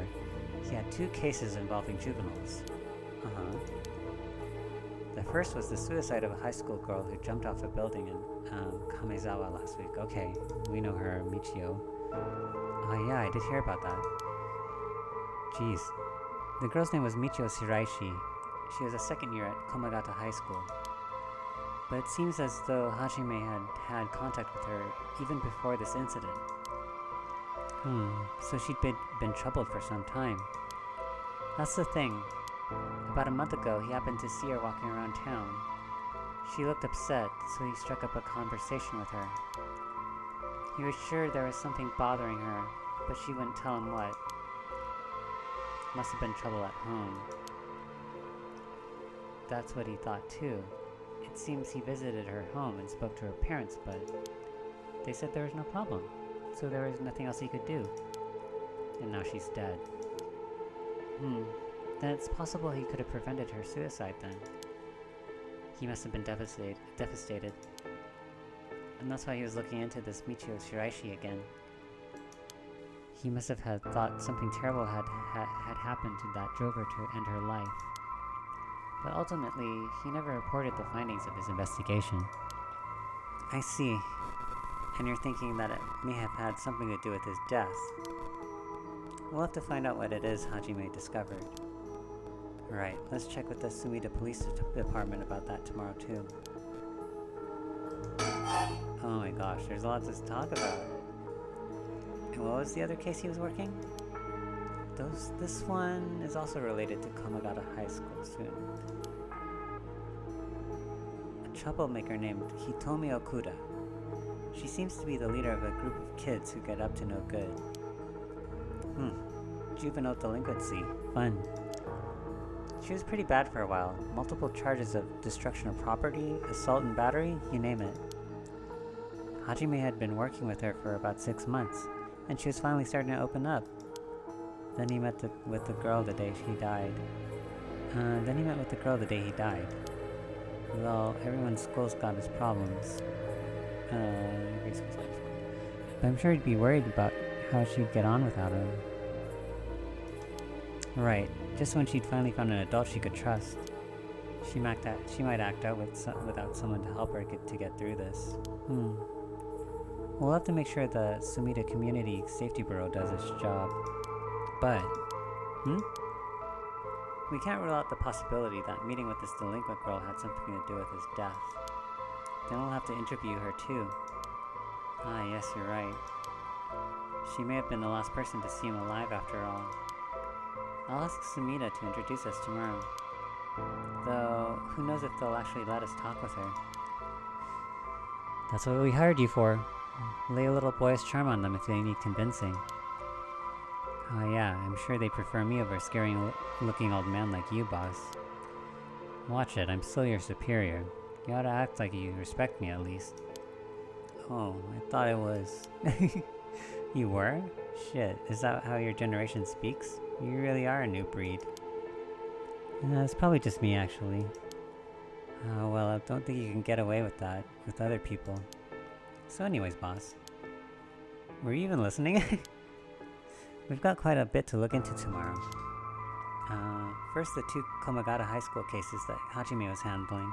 he had 2 cases involving juveniles. The first was the suicide of a high school girl who jumped off a building in Kamezawa last week. Okay, we know her, Michio. Oh yeah, I did hear about that. Jeez. The girl's name was Michio Shiraishi. She was a second year at Komagata High School. But it seems as though Hajime had contact with her even before this incident. So she'd been troubled for some time. That's the thing. About a month ago, he happened to see her walking around town. She looked upset, so he struck up a conversation with her. He was sure there was something bothering her, but she wouldn't tell him what. Must have been trouble at home. That's what he thought too. It seems he visited her home and spoke to her parents, but they said there was no problem, so there was nothing else he could do. And now she's dead. Then it's possible he could have prevented her suicide then. He must have been devastated. And that's why he was looking into this Michio Shiraishi again. He must have thought something terrible had happened that drove her to end her life. But ultimately, he never reported the findings of his investigation. I see. And you're thinking that it may have had something to do with his death. We'll have to find out what it is Hajime discovered. Right, let's check with the Sumida Police Department about that tomorrow too. Oh my gosh, there's lots to talk about. And what was the other case he was working? This one is also related to Komagata High School student. A troublemaker named Hitomi Okuda. She seems to be the leader of a group of kids who get up to no good. Juvenile delinquency. Fun. She was pretty bad for a while. Multiple charges of destruction of property, assault and battery, you name it. Hajime had been working with her for about 6 months, and she was finally starting to open up. Then he met with the girl the day he died. Well, everyone's school's got his problems. But I'm sure he'd be worried about how she'd get on without him. Right, just when she'd finally found an adult she could trust. She might act out without someone to help her to get through this. We'll have to make sure the Sumida Community Safety Bureau does its job. But, we can't rule out the possibility that meeting with this delinquent girl had something to do with his death. Then we'll have to interview her too. Ah, yes, you're right. She may have been the last person to see him alive after all. I'll ask Sumida to introduce us tomorrow. Though, who knows if they'll actually let us talk with her. That's what we hired you for. Lay a little boyish charm on them if they need convincing. Oh yeah, I'm sure they prefer me over a scary looking old man like you, boss. Watch it, I'm still your superior. You ought to act like you respect me at least. Oh, I thought it was. You were? Shit, is that how your generation speaks? You really are a new breed. It's probably just me, actually. Oh, well, I don't think you can get away with that with other people. So anyways, boss. Were you even listening? We've got quite a bit to look into tomorrow. First the 2 Komagata High School cases that Hajime was handling.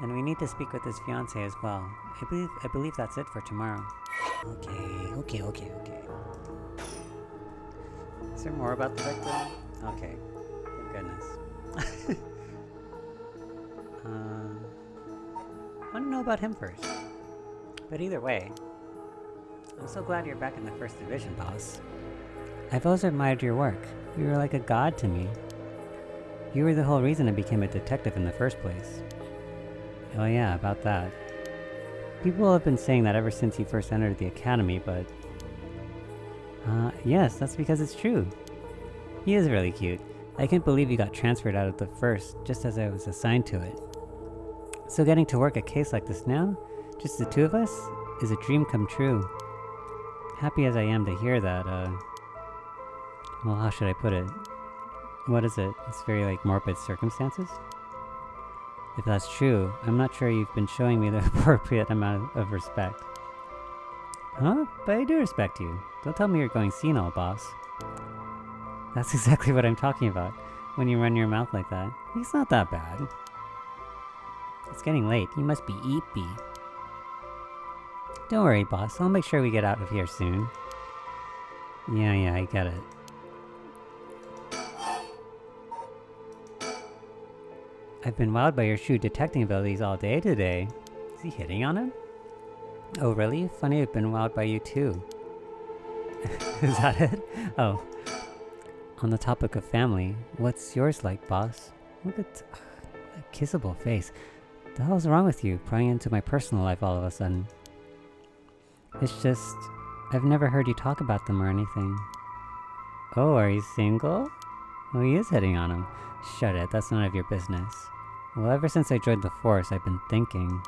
And we need to speak with his fiancée as well. I believe that's it for tomorrow. Okay. Is there more about the victim? Okay. Thank goodness. I want to know about him first. But either way, I'm so glad you're back in the first division, boss. I've always admired your work. You were like a god to me. You were the whole reason I became a detective in the first place. Oh yeah, about that. People have been saying that ever since you first entered the academy, but... yes, that's because it's true. He is really cute. I can't believe you got transferred out of the first, just as I was assigned to it. So getting to work a case like this now, just the 2 of us, is a dream come true. Happy as I am to hear that, well, how should I put it? What is it? It's very, like, morbid circumstances? If that's true, I'm not sure you've been showing me the appropriate amount of respect. Huh? But I do respect you. Don't tell me you're going senile, boss. That's exactly what I'm talking about, when you run your mouth like that. He's not that bad. It's getting late. You must be eepy. Don't worry, boss. I'll make sure we get out of here soon. Yeah, I get it. I've been wowed by your shrewd detecting abilities all day today. Is he hitting on him? Oh, really? Funny, I've been wowed by you too. Is that it? Oh. On the topic of family, what's yours like, boss? Look at that kissable face. The hell's wrong with you, prying into my personal life all of a sudden? It's just, I've never heard you talk about them or anything. Oh, are you single? Oh, he is hitting on him. Shut it, that's none of your business. Well, ever since I joined the force, I've been thinking.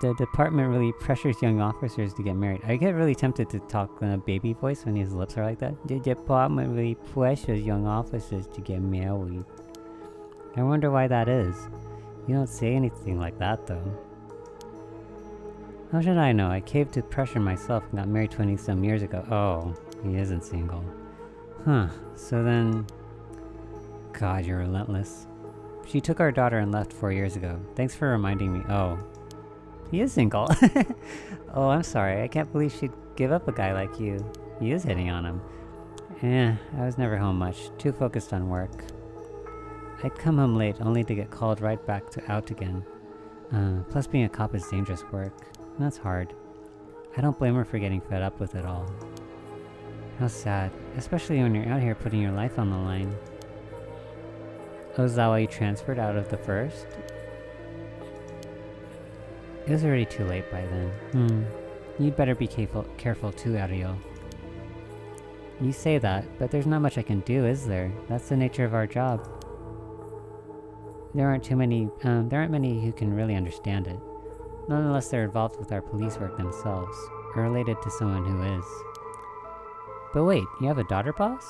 The department really pressures young officers to get married. I get really tempted to talk in a baby voice when his lips are like that. The department really pressures young officers to get married. I wonder why that is. You don't say anything like that, though. How should I know? I caved to pressure myself and got married 20-some years ago. Oh, he isn't single. Huh, so then... God, you're relentless. She took our daughter and left 4 years ago. Thanks for reminding me. Oh. He is single. Oh, I'm sorry. I can't believe she'd give up a guy like you. He is hitting on him. I was never home much. Too focused on work. I'd come home late only to get called right back to out again. Plus being a cop is dangerous work. That's hard. I don't blame her for getting fed up with it all. How sad. Especially when you're out here putting your life on the line. Oh, is that why you transferred out of the first? It was already too late by then. You'd better be careful too, Ariel. You say that, but there's not much I can do, is there? That's the nature of our job. There aren't many who can really understand it. Not unless they're involved with our police work themselves, or related to someone who is. But wait, you have a daughter, boss?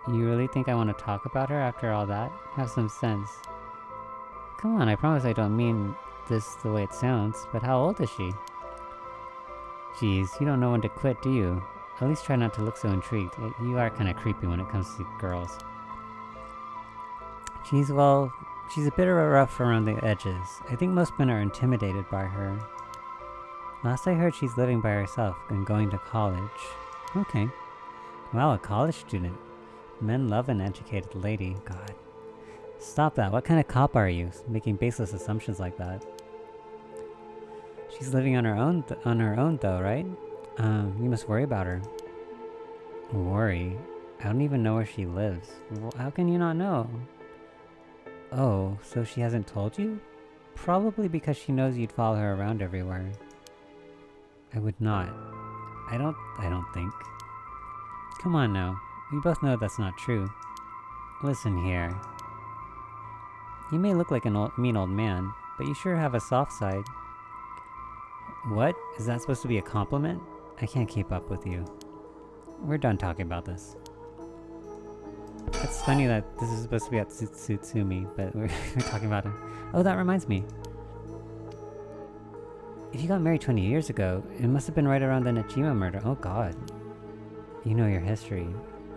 You really think I want to talk about her after all that? Have some sense. Come on, I promise I don't mean this the way it sounds, but how old is she? Jeez, you don't know when to quit, do you? At least try not to look so intrigued. You are kind of creepy when it comes to girls. She's a bit rough around the edges. I think most men are intimidated by her. Last I heard, she's living by herself and going to college. Okay. Wow, a college student. Men love an educated lady. God. Stop that. What kind of cop are you? Making baseless assumptions like that. She's living on her own though, right? You must worry about her. Worry? I don't even know where she lives. Well, how can you not know? Oh, so she hasn't told you? Probably because she knows you'd follow her around everywhere. I would not. I don't think. Come on now. We both know that's not true. Listen here. You may look like a mean old man, but you sure have a soft side. What? Is that supposed to be a compliment? I can't keep up with you. We're done talking about this. It's funny that this is supposed to be at Tsutsumi, but we're talking about him. Oh, that reminds me. If you got married 20 years ago, it must have been right around the Najima murder. Oh god. You know your history.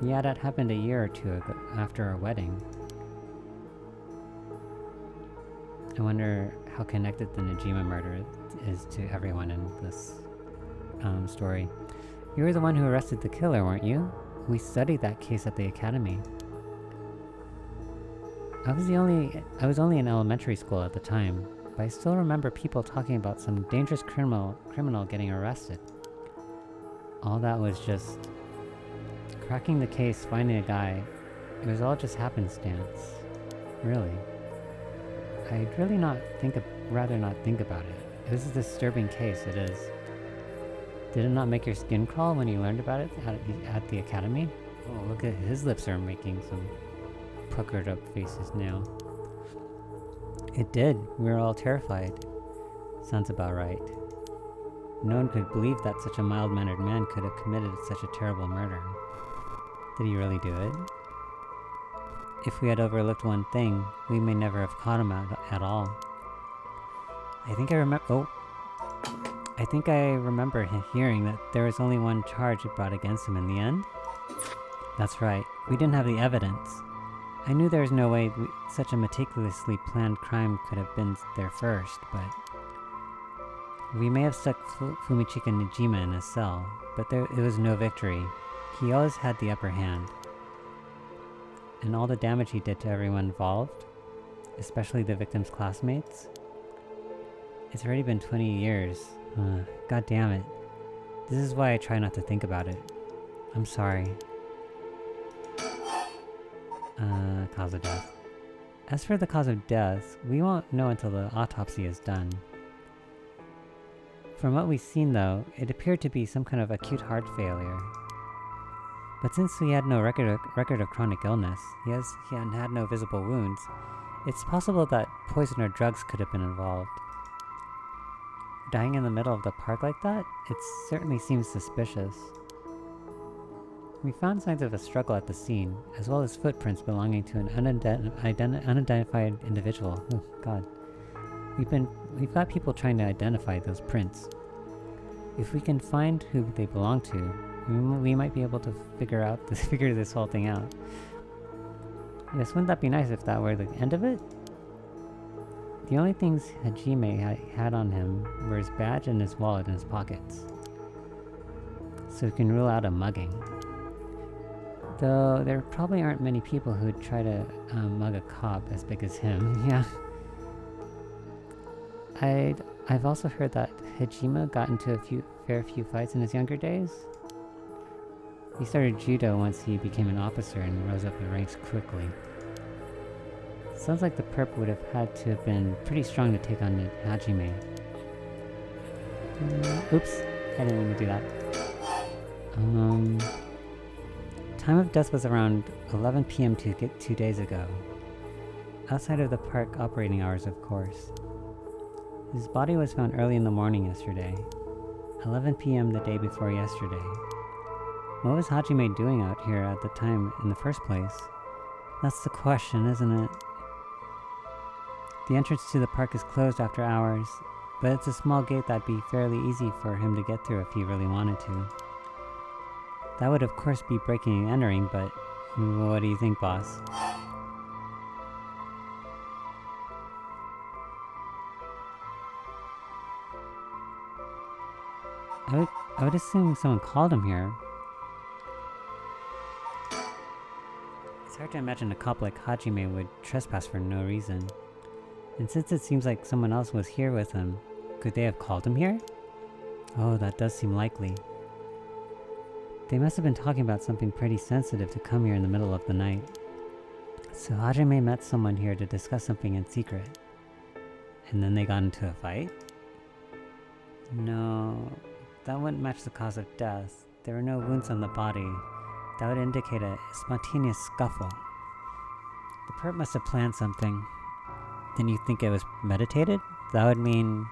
Yeah, that happened a year or two ago, after our wedding. I wonder how connected the Najima murder is to everyone in this story. You were the one who arrested the killer, weren't you? We studied that case at the academy. I was only in elementary school at the time, but I still remember people talking about some dangerous criminal getting arrested. All that was just cracking the case, finding a guy. It was all just happenstance. Really. I'd really rather not think about it. It was a disturbing case, it is. Did it not make your skin crawl when you learned about it at the academy? Oh, look at his lips are making some puckered up faces now. It did. We were all terrified. Sounds about right. No one could believe that such a mild-mannered man could have committed such a terrible murder. Did he really do it? If we had overlooked one thing, we may never have caught him at all. I think I remember hearing that there was only one charge brought against him in the end. That's right. We didn't have the evidence. I knew there was no way such a meticulously planned crime could have been there first, but we may have stuck Fumichika Najima in a cell, but it was no victory. He always had the upper hand. And all the damage he did to everyone involved, especially the victim's classmates. It's already been 20 years. God damn it. This is why I try not to think about it. I'm sorry. Cause of death. As for the cause of death, we won't know until the autopsy is done. From what we've seen though, it appeared to be some kind of acute heart failure. But since he had no record of chronic illness, he had no visible wounds, it's possible that poison or drugs could have been involved. Dying in the middle of the park like that? It certainly seems suspicious. We found signs of a struggle at the scene, as well as footprints belonging to an unidentified individual. Oh god. We've got people trying to identify those prints. If we can find who they belong to, we might be able to figure this whole thing out. Yes, wouldn't that be nice if that were the end of it? The only things Hajime had on him were his badge and his wallet in his pockets. So we can rule out a mugging. Though there probably aren't many people who'd try to mug a cop as big as him, yeah. I've also heard that Hajime got into a fair few fights in his younger days. He started judo once he became an officer and rose up the ranks quickly. Sounds like the perp would have had to have been pretty strong to take on Hajime. Oops, I didn't mean to do that. Time of death was around 11 p.m. 2 days ago. Outside of the park operating hours, of course. His body was found early in the morning yesterday. 11 p.m. the day before yesterday. What was Hajime doing out here at the time in the first place? That's the question, isn't it? The entrance to the park is closed after hours, but it's a small gate that'd be fairly easy for him to get through if he really wanted to. That would of course be breaking and entering, but what do you think, boss? I would assume someone called him here. It's hard to imagine a cop like Hajime would trespass for no reason. And since it seems like someone else was here with him, could they have called him here? Oh, that does seem likely. They must have been talking about something pretty sensitive to come here in the middle of the night. So Hajime met someone here to discuss something in secret. And then they got into a fight? No, that wouldn't match the cause of death. There were no wounds on the body. That would indicate a spontaneous scuffle. The perp must have planned something. Then you think it was meditated? That would mean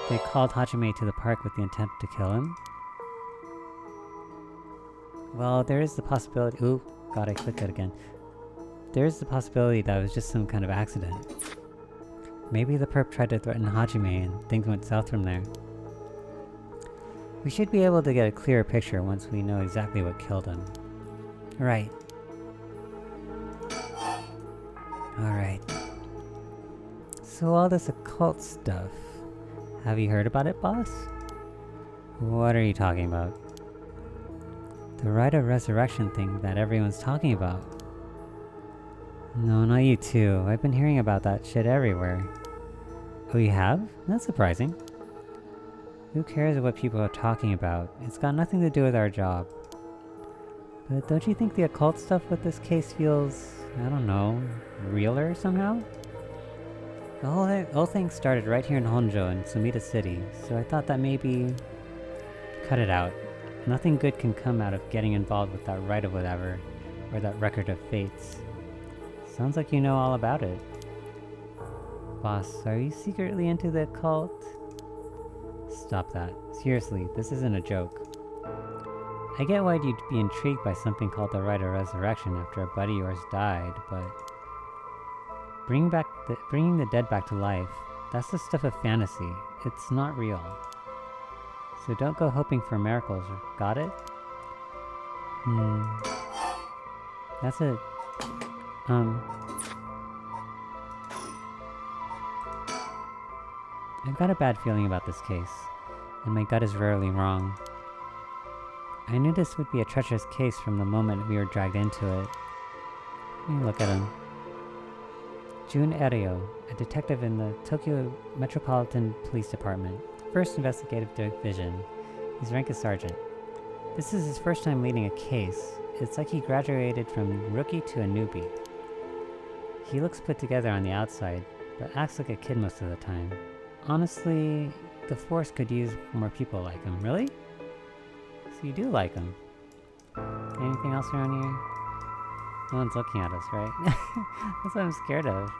they called Hajime to the park with the intent to kill him? Well, there is the possibility— ooh, god, I clicked it again. There is the possibility that it was just some kind of accident. Maybe the perp tried to threaten Hajime and things went south from there. We should be able to get a clearer picture once we know exactly what killed him. Right. Alright. So all this occult stuff, have you heard about it, boss? What are you talking about? The rite of resurrection thing that everyone's talking about. No, not you too. I've been hearing about that shit everywhere. Oh, you have? That's surprising. Who cares what people are talking about? It's got nothing to do with our job. But don't you think the occult stuff with this case feels, I don't know, realer somehow? The whole thing started right here in Honjo in Sumida City, so I thought that maybe... cut it out. Nothing good can come out of getting involved with that rite of whatever, or that record of fates. Sounds like you know all about it. Boss, are you secretly into the occult? Stop that. Seriously, this isn't a joke. I get why you'd be intrigued by something called the Rite of Resurrection after a buddy of yours died, but... bringing the dead back to life, that's the stuff of fantasy. It's not real. So don't go hoping for miracles, got it? That's it. I've got a bad feeling about this case, and my gut is rarely wrong. I knew this would be a treacherous case from the moment we were dragged into it. Look at him. Jun Eryo, a detective in the Tokyo Metropolitan Police Department, 1st Investigative Division. His rank is sergeant. This is his first time leading a case. It's like he graduated from rookie to a newbie. He looks put together on the outside, but acts like a kid most of the time. Honestly, the force could use more people like him. Really? So you do like him. Anything else around here? No one's looking at us, right? That's what I'm scared of.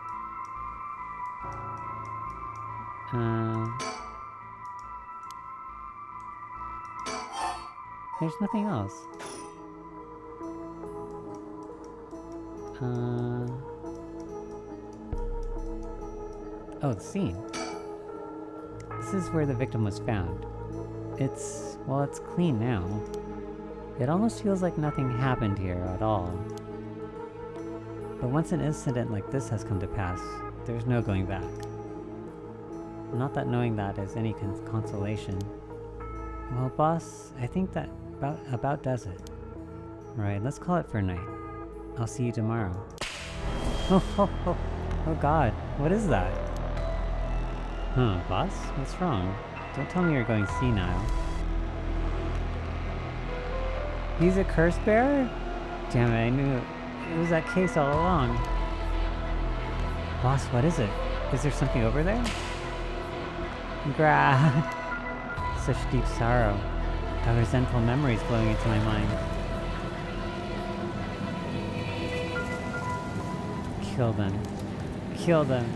There's nothing else. Oh, the scene. This is where the victim was found. It's clean now. It almost feels like nothing happened here at all. But once an incident like this has come to pass, there's no going back. Not that knowing that is any consolation. Well, boss, I think that about does it. Right, let's call it for a night. I'll see you tomorrow. Oh god, what is that? Huh, boss? What's wrong? Don't tell me you're going senile. He's a curse bearer? Damn it, I knew it was that case all along. Boss, what is it? Is there something over there? Grah! Such deep sorrow. How resentful memories flowing into my mind. Kill them. Kill them.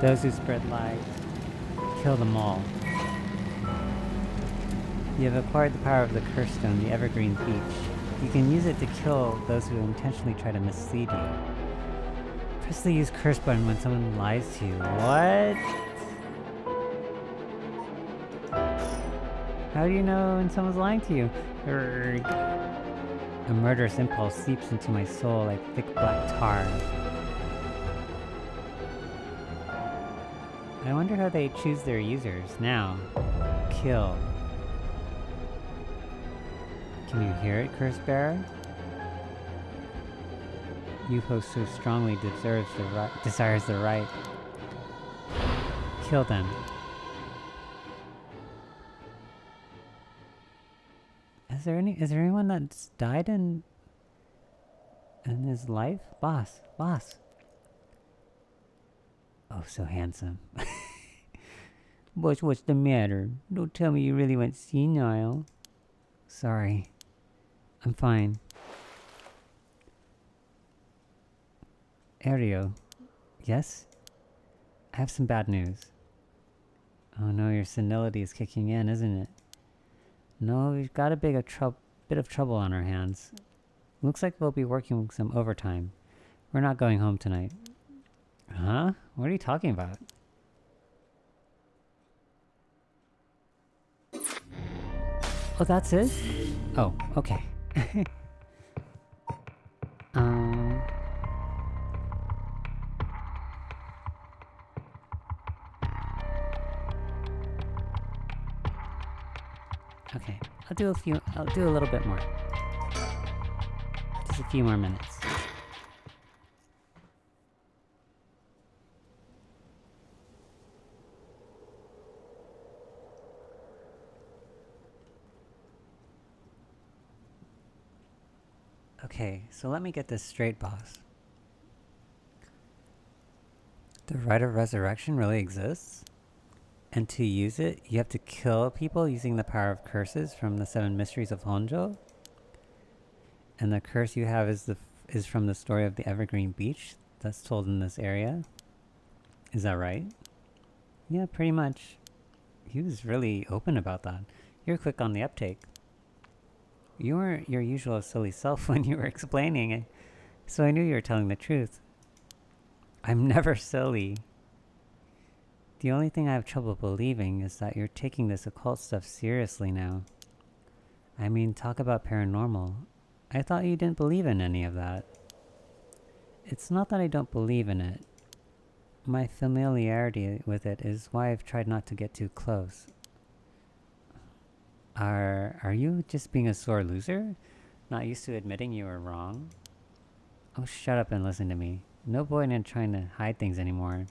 Those who spread lies. Kill them all. You have acquired the power of the curse stone, the evergreen peach. You can use it to kill those who intentionally try to mislead you. Press the use curse button when someone lies to you. What? How do you know when someone's lying to you? A murderous impulse seeps into my soul like thick black tar. I wonder how they choose their users now. Kill. Can you hear it, Curse Bearer? You who so strongly desires the right. Kill them. Is there anyone that's died in his life? Boss. Oh, so handsome. Boss, what's the matter? Don't tell me you really went senile. Sorry. I'm fine. Eryo. Yes? I have some bad news. Oh no, your senility is kicking in, isn't it? No, we've got a bit of trouble on our hands. Looks like we'll be working some overtime. We're not going home tonight. Huh? What are you talking about? Oh, that's it? Oh, okay. Okay, I'll do a little bit more. Just a few more minutes. Okay, so let me get this straight, boss. The right of resurrection really exists? And to use it, you have to kill people using the power of curses from the Seven Mysteries of Honjo? And the curse you have is from the story of the Evergreen Beach that's told in this area? Is that right? Yeah, pretty much. He was really open about that. You're quick on the uptake. You weren't your usual silly self when you were explaining it, so I knew you were telling the truth. I'm never silly. The only thing I have trouble believing is that you're taking this occult stuff seriously now. I mean, talk about paranormal. I thought you didn't believe in any of that. It's not that I don't believe in it. My familiarity with it is why I've tried not to get too close. Are you just being a sore loser? Not used to admitting you were wrong? Oh, shut up and listen to me. No point in trying to hide things anymore.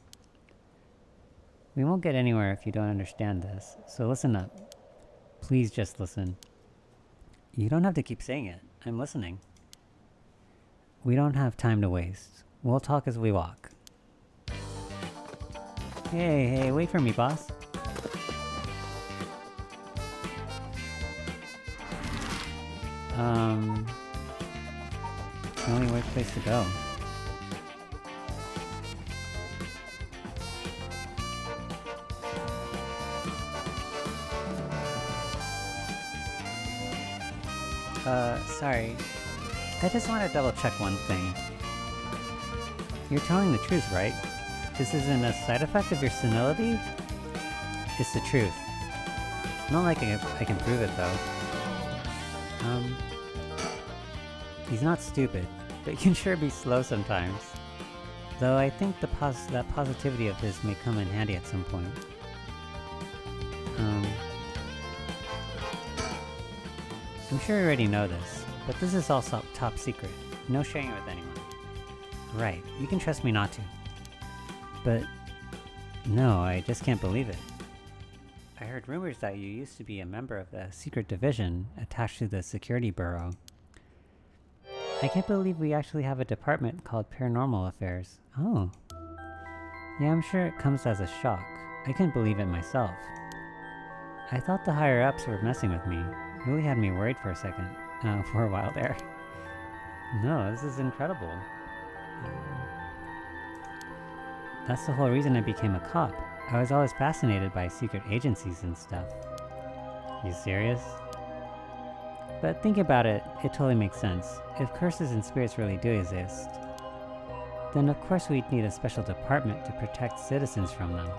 We won't get anywhere if you don't understand this, so listen up. Please just listen. You don't have to keep saying it. I'm listening. We don't have time to waste. We'll talk as we walk. Hey, wait for me, boss. The only right place to go. Sorry. I just want to double check one thing. You're telling the truth, right? This isn't a side effect of your senility? It's the truth. Not like I can prove it, though. He's not stupid, but he can sure be slow sometimes. Though I think that positivity of his may come in handy at some point. I'm sure you already know this, but this is all top secret. No sharing it with anyone. Right, you can trust me not to. But no, I just can't believe it. I heard rumors that you used to be a member of the secret division attached to the security bureau. I can't believe we actually have a department called Paranormal Affairs. Oh. Yeah, I'm sure it comes as a shock. I couldn't believe it myself. I thought the higher-ups were messing with me. It really had me worried for a while there. No, this is incredible. That's the whole reason I became a cop. I was always fascinated by secret agencies and stuff. You serious? But think about it, it totally makes sense. If curses and spirits really do exist, then of course we'd need a special department to protect citizens from them.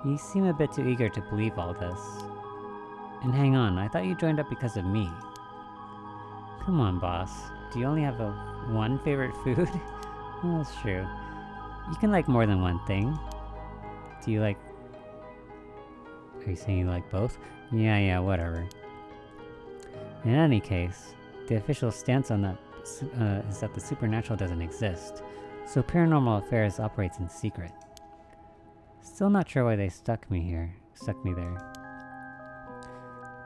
You seem a bit too eager to believe all this. And hang on, I thought you joined up because of me. Come on, boss. Do you only have one favorite food? Well, that's true. You can like more than one thing. Do you like... Are you saying you like both? Yeah, whatever. In any case, the official stance on that is that the supernatural doesn't exist, so Paranormal Affairs operates in secret. Still not sure why they stuck me there.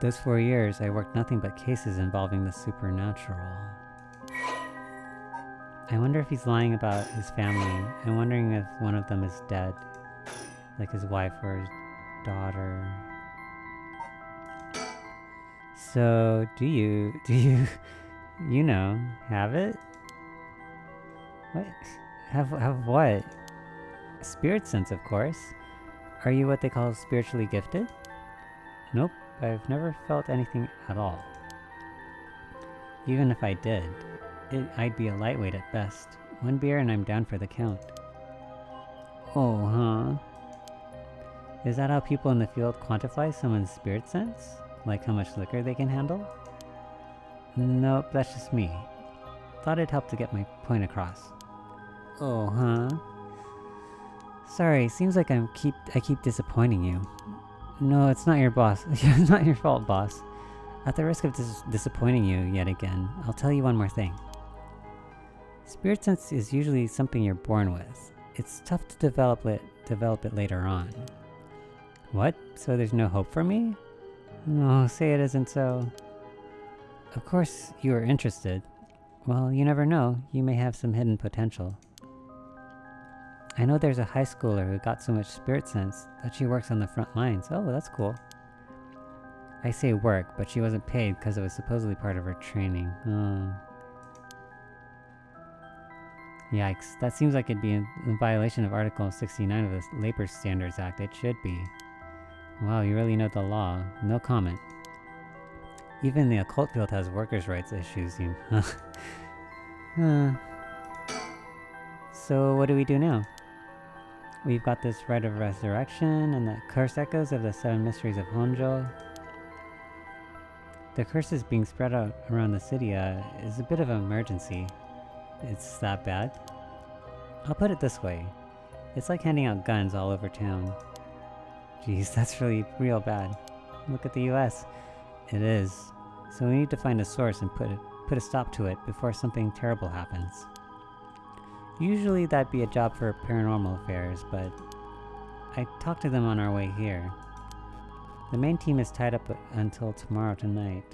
Those 4 years, I worked nothing but cases involving the supernatural. I wonder if he's lying about his family. I'm wondering if one of them is dead, like his wife or his daughter. So, do you, have it? What? Have what? Spirit sense, of course. Are you what they call spiritually gifted? Nope, I've never felt anything at all. Even if I did, I'd be a lightweight at best. One beer and I'm down for the count. Oh, huh? Is that how people in the field quantify someone's spirit sense? Like how much liquor they can handle? Nope, that's just me. Thought it'd help to get my point across. Oh, huh? Sorry, seems like I keep disappointing you. No, it's not your boss. It's not your fault, boss. At the risk of disappointing you yet again, I'll tell you one more thing. Spirit sense is usually something you're born with. It's tough to develop it later on. What? So there's no hope for me? No, say it isn't so. Of course you are interested. Well, you never know. You may have some hidden potential. I know there's a high schooler who got so much spirit sense that she works on the front lines. Oh, that's cool. I say work, but she wasn't paid because it was supposedly part of her training. Oh. Yikes, that seems like it'd be in violation of Article 69 of the Labor Standards Act. It should be. Wow, you really know the law. No comment. Even the occult field has workers' rights issues. So what do we do now? We've got this rite of resurrection and the curse echoes of the Seven Mysteries of Honjo. The curses being spread out around the city is a bit of an emergency. It's that bad? I'll put it this way. It's like handing out guns all over town. Jeez, that's really real bad. Look at the US. It is. So we need to find a source and put a stop to it before something terrible happens. Usually that'd be a job for paranormal affairs, but I talked to them on our way here. The main team is tied up until tomorrow tonight.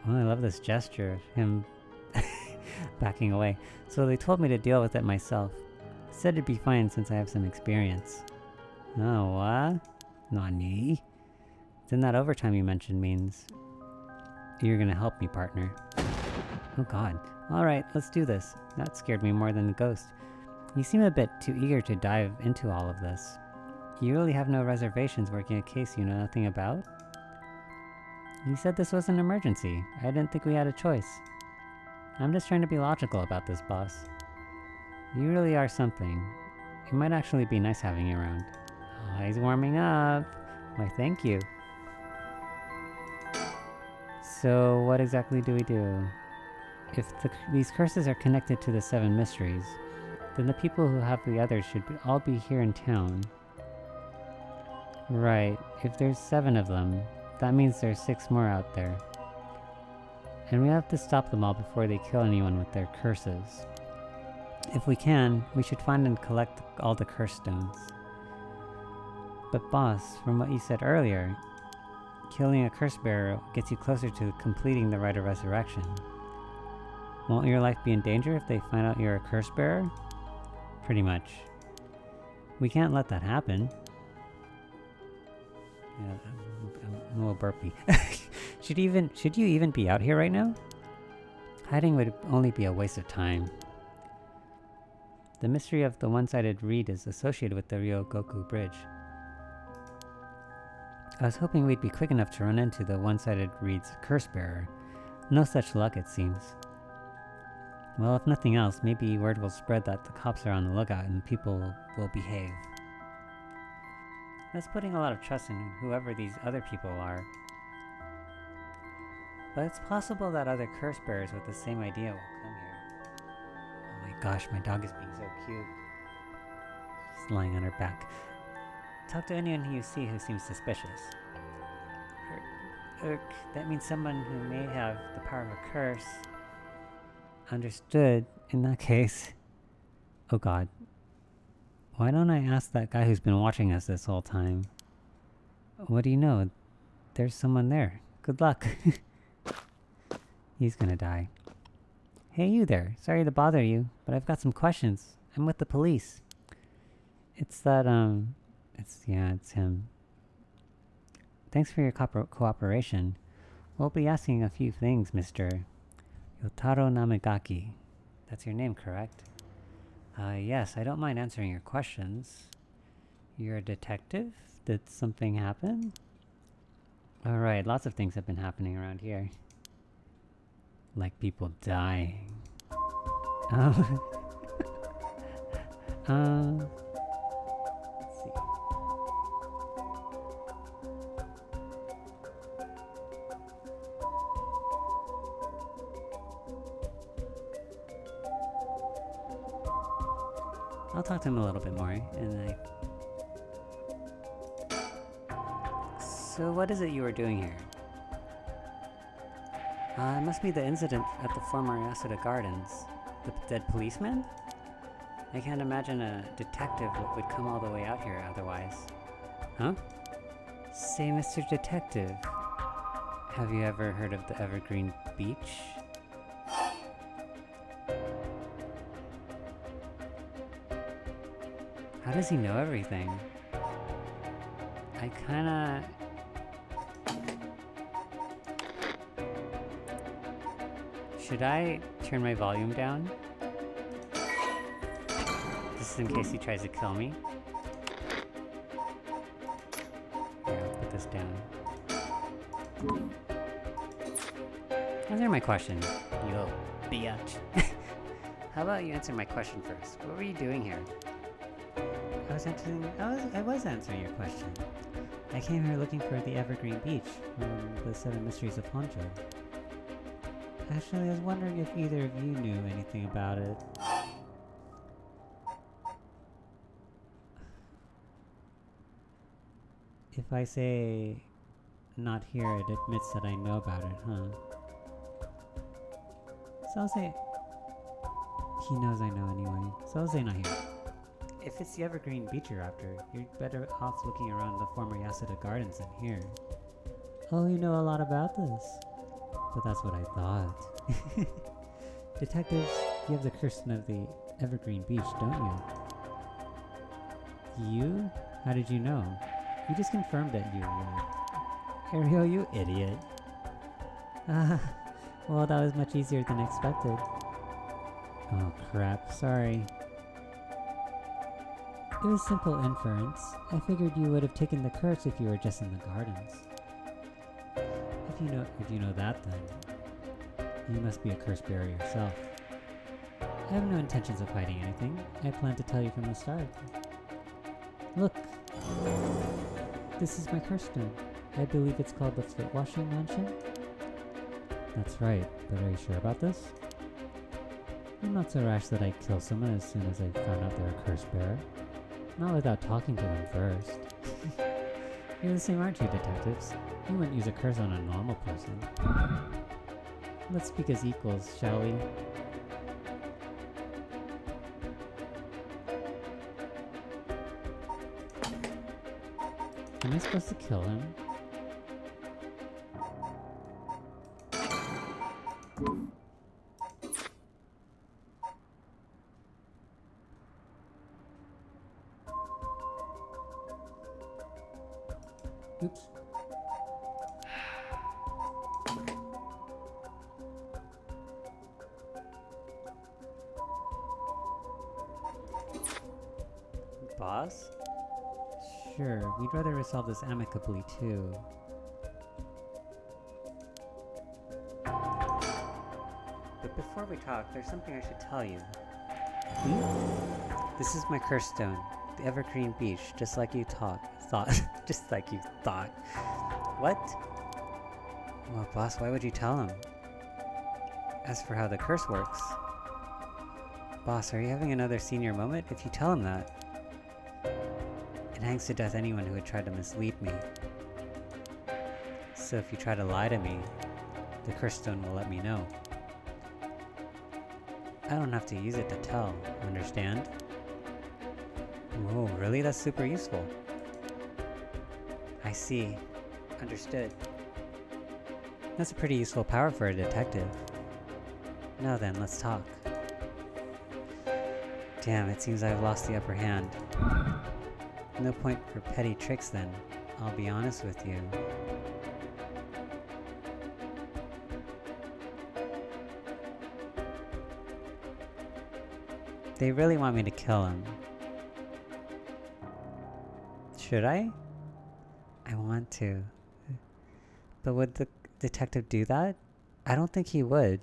Oh, I love this gesture of him backing away. So they told me to deal with it myself. Said it'd be fine since I have some experience. Oh, what? Nani? Then that overtime you mentioned means you're gonna help me, partner. Oh god. Alright, let's do this. That scared me more than the ghost. You seem a bit too eager to dive into all of this. You really have no reservations working a case you know nothing about? You said this was an emergency. I didn't think we had a choice. I'm just trying to be logical about this, boss. You really are something. It might actually be nice having you around. Oh, he's warming up. Why, thank you. So, what exactly do we do? If these curses are connected to the Seven Mysteries, then the people who have the others should all be here in town. Right, if there's 7 of them, that means there's 6 more out there. And we have to stop them all before they kill anyone with their curses. If we can, we should find and collect all the curse stones. But boss, from what you said earlier, killing a curse bearer gets you closer to completing the rite of resurrection. Won't your life be in danger if they find out you're a curse bearer? Pretty much. We can't let that happen. Yeah, I'm a little burpy. Should you even be out here right now? Hiding would only be a waste of time. The mystery of the one-sided reed is associated with the Ryogoku Bridge. I was hoping we'd be quick enough to run into the one-sided reed's curse bearer. No such luck, it seems. Well, if nothing else, maybe word will spread that the cops are on the lookout and people will behave. That's putting a lot of trust in whoever these other people are. But it's possible that other curse bearers with the same idea will come here. Oh my gosh, my dog is being so cute. She's lying on her back. Talk to anyone who you see who seems suspicious. That means someone who may have the power of a curse. Understood. In that case... Oh god. Why don't I ask that guy who's been watching us this whole time? What do you know? There's someone there. Good luck. He's gonna die. Hey you there. Sorry to bother you, but I've got some questions. I'm with the police. It's that, it's him. Thanks for your cooperation. We'll be asking a few things, Mr. Yotaro Namegaki. That's your name, correct? Yes, I don't mind answering your questions. You're a detective? Did something happen? Alright, lots of things have been happening around here. Like people dying. Let's see. I'll talk to him a little bit more, and So what is it you were doing here? It must be the incident at the former Yasuda Gardens. The dead policeman? I can't imagine a detective would come all the way out here otherwise. Huh? Say, Mr. Detective, have you ever heard of the Evergreen Beach? How does he know everything? I kinda... Should I turn my volume down? Just in case he tries to kill me. Here, I'll put this down. Answer my question, you little biatch. How about you answer my question first? What were you doing here? I was answering your question. I came here looking for the Evergreen Beach from the Seven Mysteries of Honjo. Actually, I was wondering if either of you knew anything about it. If I say not here, it admits that I know about it, huh? So I'll say... He knows I know anyway, so I'll say not here. If it's the Evergreen Beach you're after, you're better off looking around the former Yasuda Gardens than here. Oh, you know a lot about this. But that's what I thought. Detectives, you have the curtain of the Evergreen Beach, don't you? You? How did you know? You just confirmed that you were. Ariel, you idiot. Well, that was much easier than expected. Oh crap, sorry. It was simple inference. I figured you would have taken the curse if you were just in the gardens. If you know that, then you must be a curse bearer yourself. I have no intentions of hiding anything. I plan to tell you from the start. Look! This is my curse stone. I believe it's called the Foot Washing Mansion? That's right, but are you sure about this? I'm not so rash that I'd kill someone as soon as I found out they're a curse bearer. Not without talking to them first. You're the same, aren't you, detectives? You wouldn't use a curse on a normal person. Let's speak as equals, shall we? Am I supposed to kill him? Oops. Boss? Sure, we'd rather resolve this amicably too. But before we talk, there's something I should tell you. This is my curse stone, the Evergreen Beach, just like you thought. Just like you thought. What? Well, boss, why would you tell him? As for how the curse works... Boss, are you having another senior moment? If you tell him that... It hangs to death anyone who would try to mislead me. So if you try to lie to me, the curse stone will let me know. I don't have to use it to tell, understand? Whoa, really? That's super useful. I see. Understood. That's a pretty useful power for a detective. Now then, let's talk. Damn, it seems I've lost the upper hand. No point for petty tricks then, I'll be honest with you. They really want me to kill him. Should I? I want to. But would the detective do that? I don't think he would.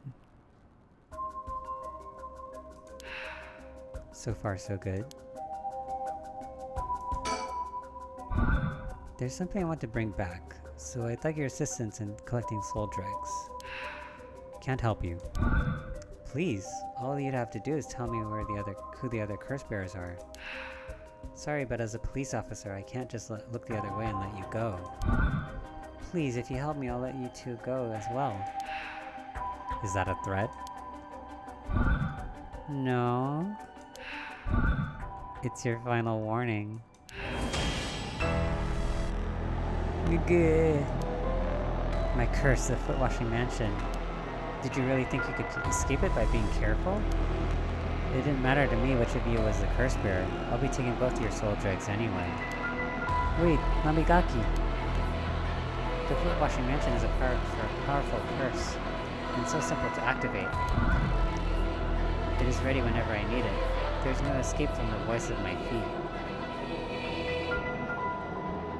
So far, so good. There's something I want to bring back, so I'd like your assistance in collecting soul dregs. Can't help you. Please, all you'd have to do is tell me who the other curse bearers are. Sorry, but as a police officer, I can't just look the other way and let you go. Please, if you help me, I'll let you two go as well. Is that a threat? No. It's your final warning. My curse, the foot-washing mansion. Did you really think you could escape it by being careful? It didn't matter to me which of you was the curse bearer. I'll be taking both your soul dregs anyway. Wait, Namigaki. The foot-washing mansion is a powerful curse, and so simple to activate. It is ready whenever I need it. There's no escape from the voice of my feet.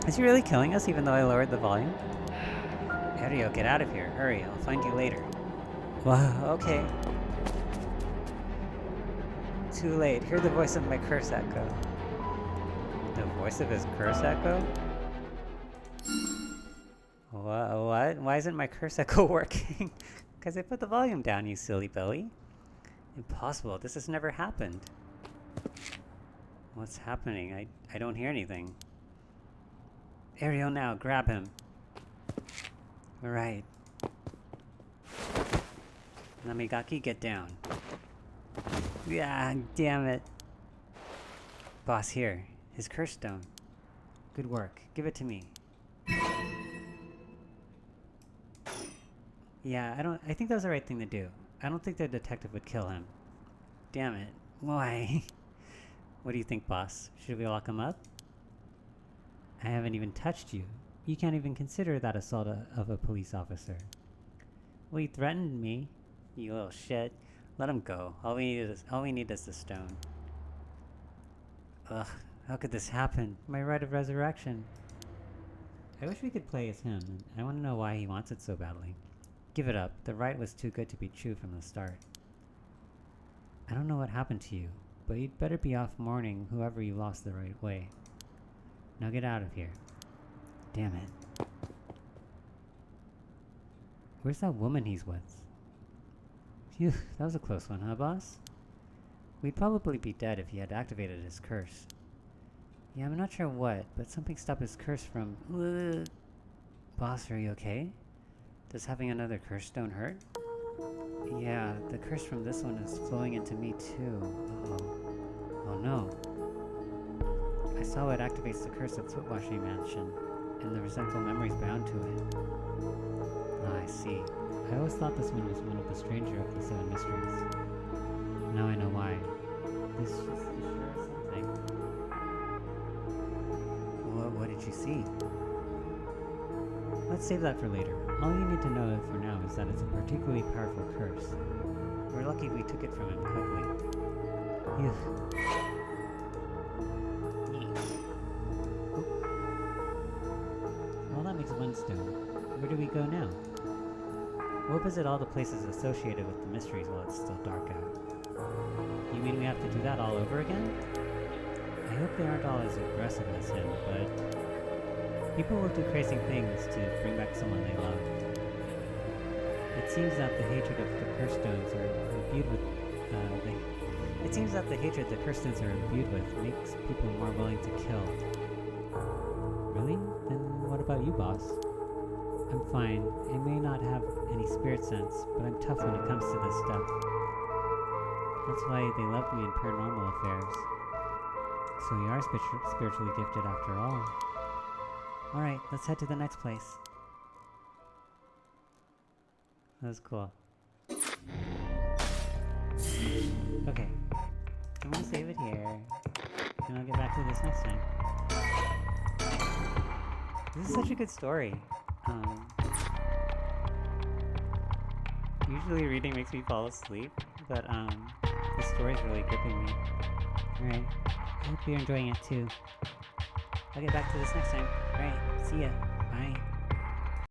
Is he really killing us even though I lowered the volume? Ario, get out of here. Hurry, I'll find you later. Wow, okay. Too late. Hear the voice of my curse echo. The voice of his curse echo? What? Why isn't my curse echo working? Because I put the volume down, you silly Billy. Impossible. This has never happened. What's happening? I don't hear anything. Ariel, now, grab him. Right. Namigaki, get down. Yeah, damn it. Boss, here. His curse stone. Good work. Give it to me. Yeah, I think that was the right thing to do. I don't think the detective would kill him. Damn it. Why? What do you think, boss? Should we lock him up? I haven't even touched you. You can't even consider that assault of a police officer. Well, you threatened me. You little shit. Let him go. All we need is the stone. Ugh, how could this happen? My rite of resurrection. I wish we could play as him, and I want to know why he wants it so badly. Give it up. The rite was too good to be true from the start. I don't know what happened to you, but you'd better be off mourning whoever you lost the right way. Now get out of here. Damn it. Where's that woman he's with? Phew, that was a close one, huh, boss? We'd probably be dead if he had activated his curse. Yeah, I'm not sure what, but something stopped his curse from... Boss, are you okay? Does having another curse stone hurt? Yeah, the curse from this one is flowing into me too. Uh-oh. Oh no. I saw it activates the curse of Footwashing Mansion, and the resentful memories bound to it. Ah, I see. I always thought this one was one of the stranger of the Seven Mysteries. Now I know why. This is sure something. What did you see? Let's save that for later. All you need to know for now is that it's a particularly powerful curse. We're lucky we took it from him quickly. Phew. Well, that makes one stone. Where do we go now? We'll visit all the places associated with the mysteries while it's still dark out. You mean we have to do that all over again? I hope they aren't all as aggressive as him, but people will do crazy things to bring back someone they love. It seems that the hatred of the curse stones are imbued with makes people more willing to kill. Really? Then what about you, boss? I'm fine. I may not have any spirit sense, but I'm tough when it comes to this stuff. That's why they love me in paranormal affairs. So you are spiritually gifted after all. Alright, let's head to the next place. That was cool. Okay. I'm gonna save it here. And I'll get back to this next time. This is such a good story. Usually reading makes me fall asleep, but This story's really gripping me. Alright. I hope you're enjoying it too. I'll get back to this next time. Alright. See ya. Bye.